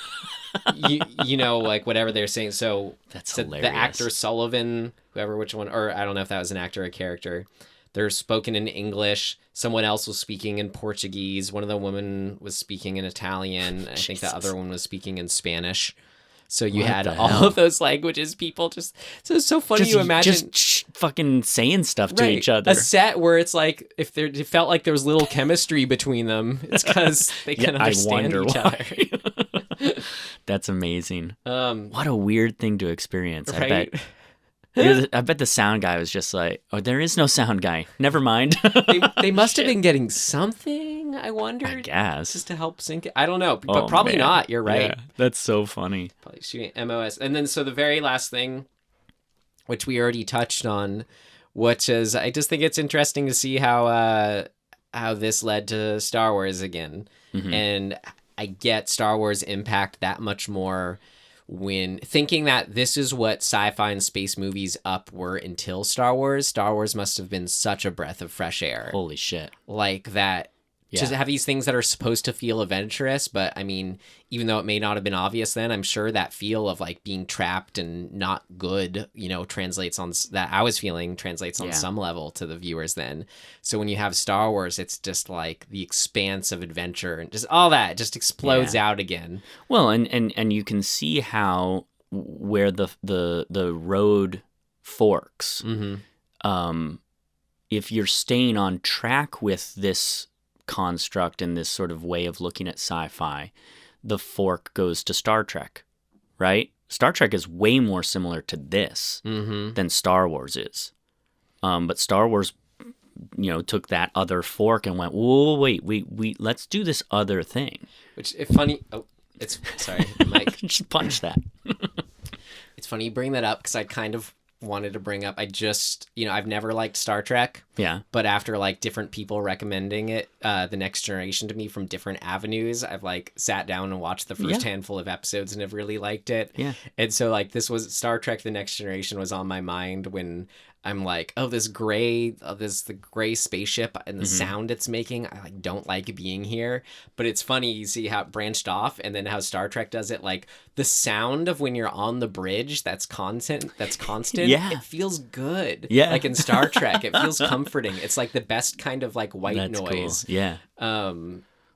Speaker 2: whatever they're saying. So
Speaker 3: that's
Speaker 2: so
Speaker 3: hilarious.
Speaker 2: The actor Sullivan, which one, or I don't know if that was an actor or a character. They're spoken in English. Someone else was speaking in Portuguese. One of the women was speaking in Italian. I think the other one was speaking in Spanish. So you had all of those languages. People just it's so funny. You imagine
Speaker 3: just fucking saying stuff to each other.
Speaker 2: A set where it's it felt like there was little chemistry between them. It's because they can understand each other.
Speaker 3: That's amazing. What a weird thing to experience.
Speaker 2: Right?
Speaker 3: I bet the sound guy was just like, oh, there is no sound guy. Never mind.
Speaker 2: they must have been getting something, I wonder.
Speaker 3: I guess.
Speaker 2: Just to help sync it. I don't know, but probably not. You're right.
Speaker 3: Yeah, that's so funny.
Speaker 2: Probably shooting MOS. And then, so the very last thing, which we already touched on, which is, I just think it's interesting to see how this led to Star Wars again. Mm-hmm. And I get Star Wars impact that much more when thinking that this is what sci-fi and space movies were until Star Wars. Star Wars must have been such a breath of fresh air.
Speaker 3: Holy shit.
Speaker 2: That to have these things that are supposed to feel adventurous, but I mean, even though it may not have been obvious then, I'm sure that feel of like being trapped and not good, translates on that I was feeling translates on some level to the viewers then. So when you have Star Wars, it's just like the expanse of adventure and just all that just explodes out again.
Speaker 3: Well, and you can see how where the road forks. If you're staying on track with this construct and this sort of way of looking at sci-fi, the fork goes to Star Trek, right? Star Trek is way more similar to this than Star Wars is. But Star Wars, took that other fork and went, whoa, wait, we let's do this other thing.
Speaker 2: Which, if funny, sorry, Mike.
Speaker 3: Just punch that.
Speaker 2: It's funny you bring that up because I kind of wanted to bring up, I just, I've never liked Star Trek.
Speaker 3: Yeah.
Speaker 2: But after like different people recommending it, The Next Generation to me from different avenues, I've like sat down and watched the first handful of episodes and have really liked it.
Speaker 3: Yeah.
Speaker 2: And so like this was Star Trek The Next Generation was on my mind when I'm like, the gray spaceship and the sound it's making, I like don't like being here. But it's funny, you see how it branched off and then how Star Trek does it, like the sound of when you're on the bridge, that's constant.
Speaker 3: Yeah.
Speaker 2: It feels good.
Speaker 3: Yeah.
Speaker 2: Like in Star Trek, it feels comforting. It's like the best kind of like white noise.
Speaker 3: Cool. Yeah.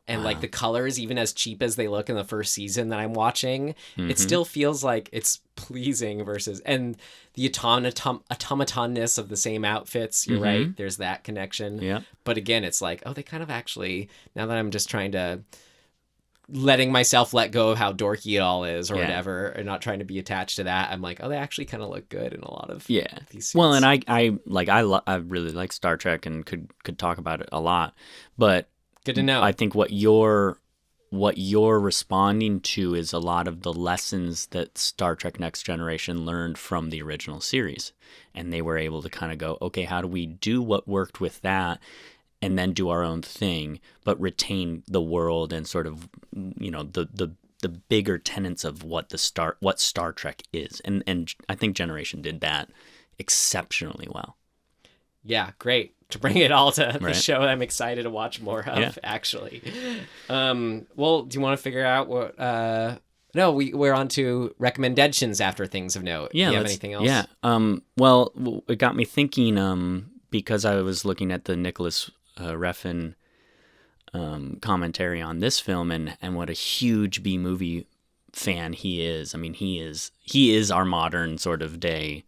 Speaker 2: And like the colors, even as cheap as they look in the first season that I'm watching, it still feels like it's pleasing and the automatonness of the same outfits. You're right. There's that connection.
Speaker 3: Yeah.
Speaker 2: But again, it's like, they kind of actually, now that I'm just trying to letting myself let go of how dorky it all is or whatever, and not trying to be attached to that, I'm like, they actually kind of look good in a lot of these suits.
Speaker 3: Well, and I really like Star Trek and could talk about it a lot, but
Speaker 2: good to know.
Speaker 3: I think what you're responding to is a lot of the lessons that Star Trek Next Generation learned from the original series. And they were able to kind of go, okay, how do we do what worked with that and then do our own thing, but retain the world and sort of, the bigger tenets of what Star Trek is. And I think Generation did that exceptionally well.
Speaker 2: Yeah, great. To bring it all to the show I'm excited to watch more of, actually. Well, do you want to figure out what... No, we're on to recommendations after things of note.
Speaker 3: Yeah,
Speaker 2: do you have anything else?
Speaker 3: Yeah. Well, it got me thinking because I was looking at the Nicholas Refn commentary on this film and what a huge B-movie fan he is. I mean, he is our modern sort of day,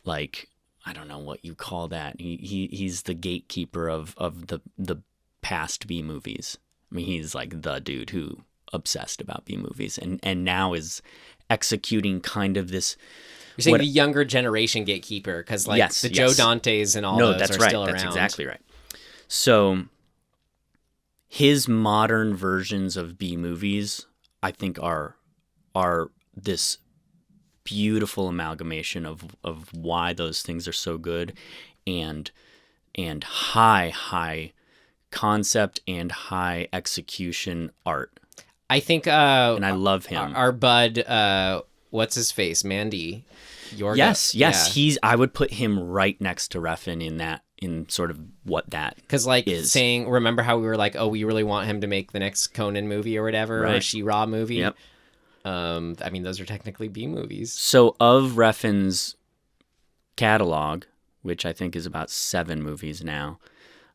Speaker 3: like... I don't know what you call that. He's the gatekeeper of the past B movies. I mean, he's like the dude who obsessed about B movies and now is executing kind of this.
Speaker 2: You're saying the younger generation gatekeeper because the Joe Dantes and all those are still around.
Speaker 3: That's exactly right. So his modern versions of B movies, I think, are this beautiful amalgamation of why those things are so good and high concept and high execution art.
Speaker 2: I think
Speaker 3: and I love him.
Speaker 2: Our bud, what's his face? Mandy.
Speaker 3: Yes. Yeah. I would put him right next to Refn in sort of what that
Speaker 2: because
Speaker 3: is.
Speaker 2: Saying, remember how we were like, we really want him to make the next Conan movie or whatever, or She-Ra movie.
Speaker 3: Yep.
Speaker 2: I mean, those are technically B movies.
Speaker 3: So of Refn's catalog, which I think is about 7 movies now,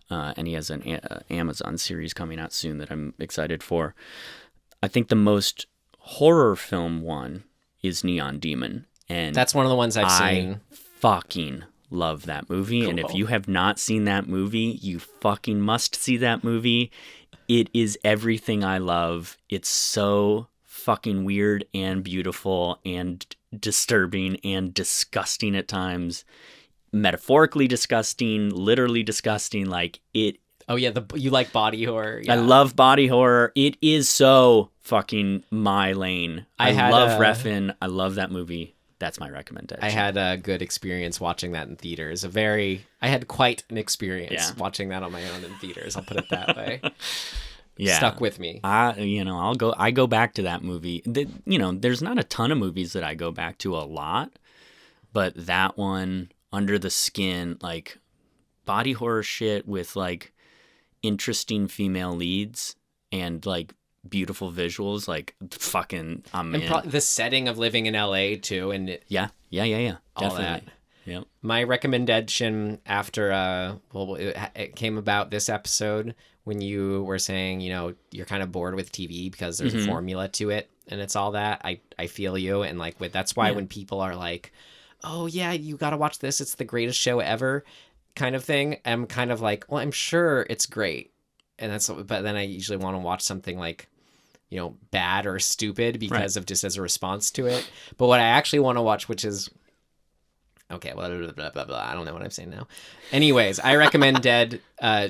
Speaker 3: and he has an Amazon series coming out soon that I'm excited for. I think the most horror film one is Neon Demon, and
Speaker 2: that's one of the ones I've seen.
Speaker 3: Fucking love that movie, cool. And if you have not seen that movie, you fucking must see that movie. It is everything I love. It's so fucking weird and beautiful and disturbing and disgusting at times, metaphorically disgusting, literally disgusting. Like it.
Speaker 2: Oh yeah, you like body horror. Yeah.
Speaker 3: I love body horror. It is so fucking my lane. I love Refn. I love that movie. That's my recommendation.
Speaker 2: I had a good experience watching that in theaters. I had quite an experience watching that on my own in theaters. I'll put it that way. Yeah, stuck with me.
Speaker 3: I go back to that movie. There's not a ton of movies that I go back to a lot, but that one, Under the Skin, like body horror shit with like interesting female leads and like beautiful visuals, like fucking I'm in.
Speaker 2: The setting of living in LA too, and
Speaker 3: Yeah.
Speaker 2: all
Speaker 3: Definitely.
Speaker 2: that.
Speaker 3: Yep.
Speaker 2: My recommendation after it came about this episode when you were saying, you know, you're kind of bored with TV because there's a formula to it and it's all that. I feel you, and like that's why when people are like, "Oh yeah, you got to watch this. It's the greatest show ever." kind of thing, I'm kind of like, well, I'm sure it's great. But then I usually want to watch something like, you know, bad or stupid because of just as a response to it. But what I actually want to watch, which is, okay, well, blah, blah, blah, I don't know what I'm saying now. Anyways, I recommend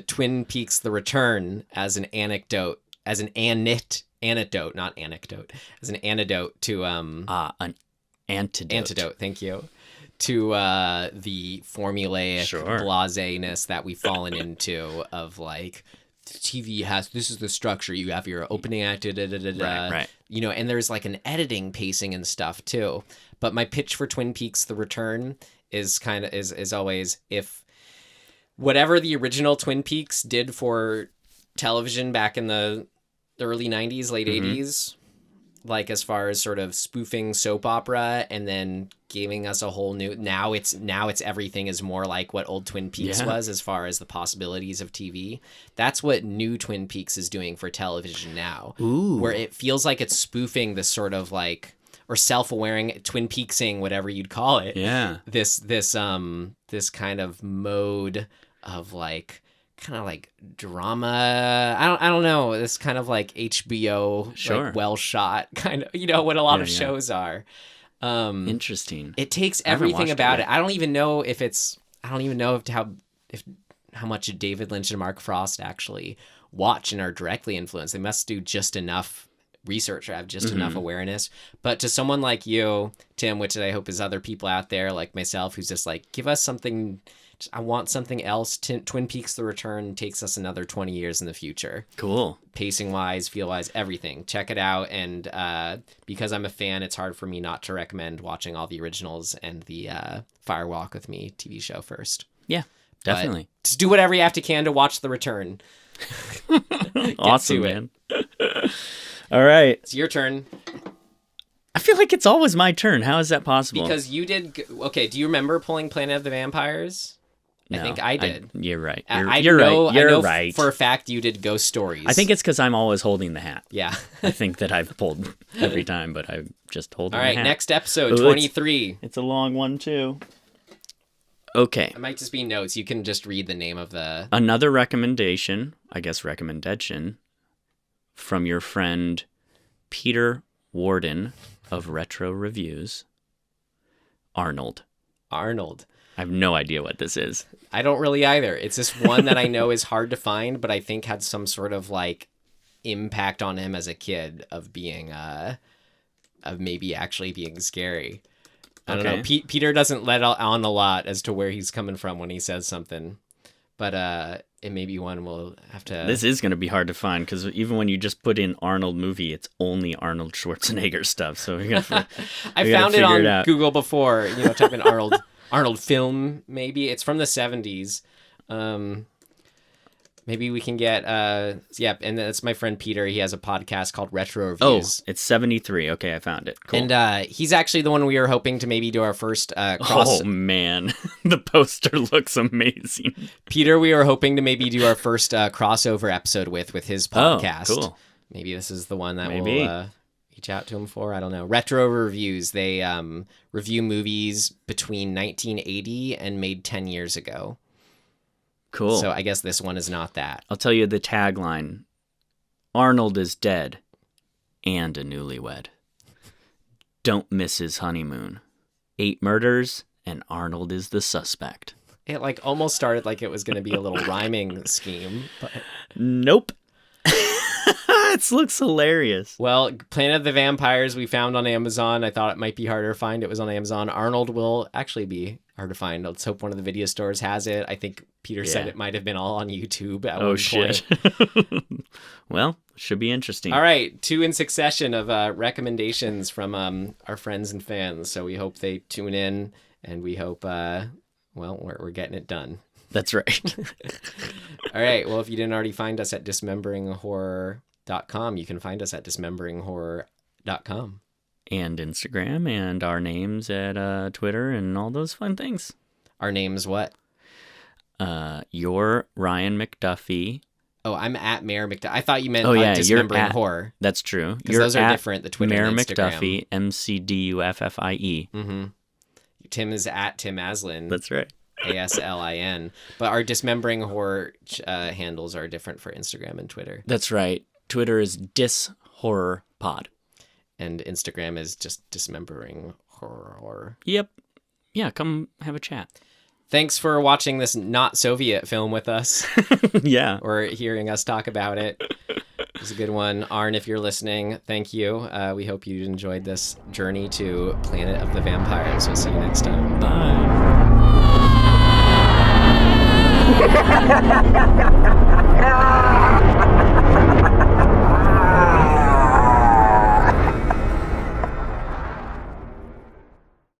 Speaker 2: Twin Peaks: The Return as an anecdote, as an anecdote, not anecdote, as an antidote to
Speaker 3: an antidote.
Speaker 2: Thank you. To the formulaic blaseness that we've fallen into of like, TV has, this is the structure. You have your opening act,
Speaker 3: right.
Speaker 2: You know, and there's like an editing pacing and stuff too. But my pitch for Twin Peaks: The Return is is always, if whatever the original Twin Peaks did for television back in the early 90s, late 80s, like as far as sort of spoofing soap opera and then giving us a whole new, now it's everything is more like what old Twin Peaks was as far as the possibilities of TV. That's what new Twin Peaks is doing for television now.
Speaker 3: Ooh.
Speaker 2: Where it feels like it's spoofing this sort of like, or self-awareing, Twin Peaksing, whatever you'd call it.
Speaker 3: Yeah.
Speaker 2: This kind of mode of like, kind of like drama. I don't know. This kind of like HBO, like well shot kind of, you know, what a lot of shows are.
Speaker 3: Interesting.
Speaker 2: It takes everything about it. I don't even know if how much David Lynch and Mark Frost actually watch and are directly influenced. They must do just enough research or have just enough awareness. But to someone like you, Tim, which I hope is other people out there like myself, who's just like, give us something. I want something else. Twin Peaks: The Return takes us another 20 years in the future.
Speaker 3: Cool. Pacing
Speaker 2: wise, feel wise, everything. Check it out. And because I'm a fan, it's hard for me not to recommend watching all the originals and the Fire Walk with Me TV show first.
Speaker 3: Yeah, definitely.
Speaker 2: But just do whatever you have to watch The Return.
Speaker 3: Awesome, man. All right.
Speaker 2: It's your turn.
Speaker 3: I feel like it's always my turn. How is that possible?
Speaker 2: Because you did... Okay, do you remember pulling Planet of the Vampires?
Speaker 3: No,
Speaker 2: I think I did.
Speaker 3: You're right.
Speaker 2: You're right. For a fact, you did Ghost Stories.
Speaker 3: I think it's because I'm always holding the hat.
Speaker 2: Yeah.
Speaker 3: I think that I've pulled every time, but I'm just holding the hat.
Speaker 2: All right, next episode, 23.
Speaker 3: It's a long one, too. Okay.
Speaker 2: It might just be notes. You can just read the name of the...
Speaker 3: Another recommendation, from your friend Peter Warden of Retro Reviews. Arnold. I have no idea what this is.
Speaker 2: I don't really either. It's this one that I know is hard to find, but I think had some sort of like impact on him as a kid of being, of maybe actually being scary. I don't know. Peter doesn't let on a lot as to where he's coming from when he says something, but it may be one we'll have to...
Speaker 3: This is going to be hard to find because even when you just put in Arnold movie, it's only Arnold Schwarzenegger stuff. So we gotta
Speaker 2: I found it on Google before. You know, type in Arnold film. Maybe it's from the 70s. Maybe we can get and that's my friend Peter. He has a podcast called Retro Reviews.
Speaker 3: Oh, it's 73. Okay, I found it. Cool.
Speaker 2: And he's actually the one we were hoping to maybe do our first cross.
Speaker 3: Oh man, the poster looks amazing.
Speaker 2: Peter, we were hoping to maybe do our first crossover episode with his podcast.
Speaker 3: Oh, cool.
Speaker 2: Maybe this is the one that we'll reach out to him for. I don't know. Retro Reviews. They review movies between 1980 and made 10 years ago.
Speaker 3: Cool.
Speaker 2: So I guess this one is not that.
Speaker 3: I'll tell you the tagline. Arnold is dead and a newlywed. Don't miss his honeymoon. 8 murders and Arnold is the suspect.
Speaker 2: It like almost started like it was going to be a little rhyming scheme. But...
Speaker 3: Nope. It looks hilarious.
Speaker 2: Well, Planet of the Vampires we found on Amazon. I thought it might be harder to find. It was on Amazon. Arnold will actually be hard to find. Let's hope one of the video stores has it. I think Peter said it might have been all on YouTube at one point.
Speaker 3: Shit. Well, should be interesting.
Speaker 2: All right, 2 in succession of recommendations from our friends and fans. So we hope they tune in, and we hope, we're getting it done.
Speaker 3: That's right.
Speaker 2: All right. Well, if you didn't already find us at dismemberinghorror.com, you can find us at dismemberinghorror.com.
Speaker 3: And Instagram and our names at Twitter and all those fun things.
Speaker 2: Our name's what?
Speaker 3: You're Ryan McDuffie.
Speaker 2: Oh, I'm at Mayor McDuffie. I thought you meant Dismembering Horror.
Speaker 3: That's true.
Speaker 2: Because those are different, the Twitter
Speaker 3: Mayor
Speaker 2: and Instagram.
Speaker 3: McDuffie, McDuffie.
Speaker 2: Mm-hmm. Tim is at Tim Aslin.
Speaker 3: That's right.
Speaker 2: ASLIN. But our Dismembering Horror handles are different for Instagram and Twitter.
Speaker 3: That's right. Twitter is DisHorrorPod.
Speaker 2: And Instagram is just Dismembering Horror.
Speaker 3: Yep. Yeah, come have a chat.
Speaker 2: Thanks for watching this not Soviet film with us.
Speaker 3: Yeah.
Speaker 2: Or hearing us talk about it. It was a good one. Arn, if you're listening, thank you. We hope you enjoyed this journey to Planet of the Vampires. We'll see you next time.
Speaker 3: Bye.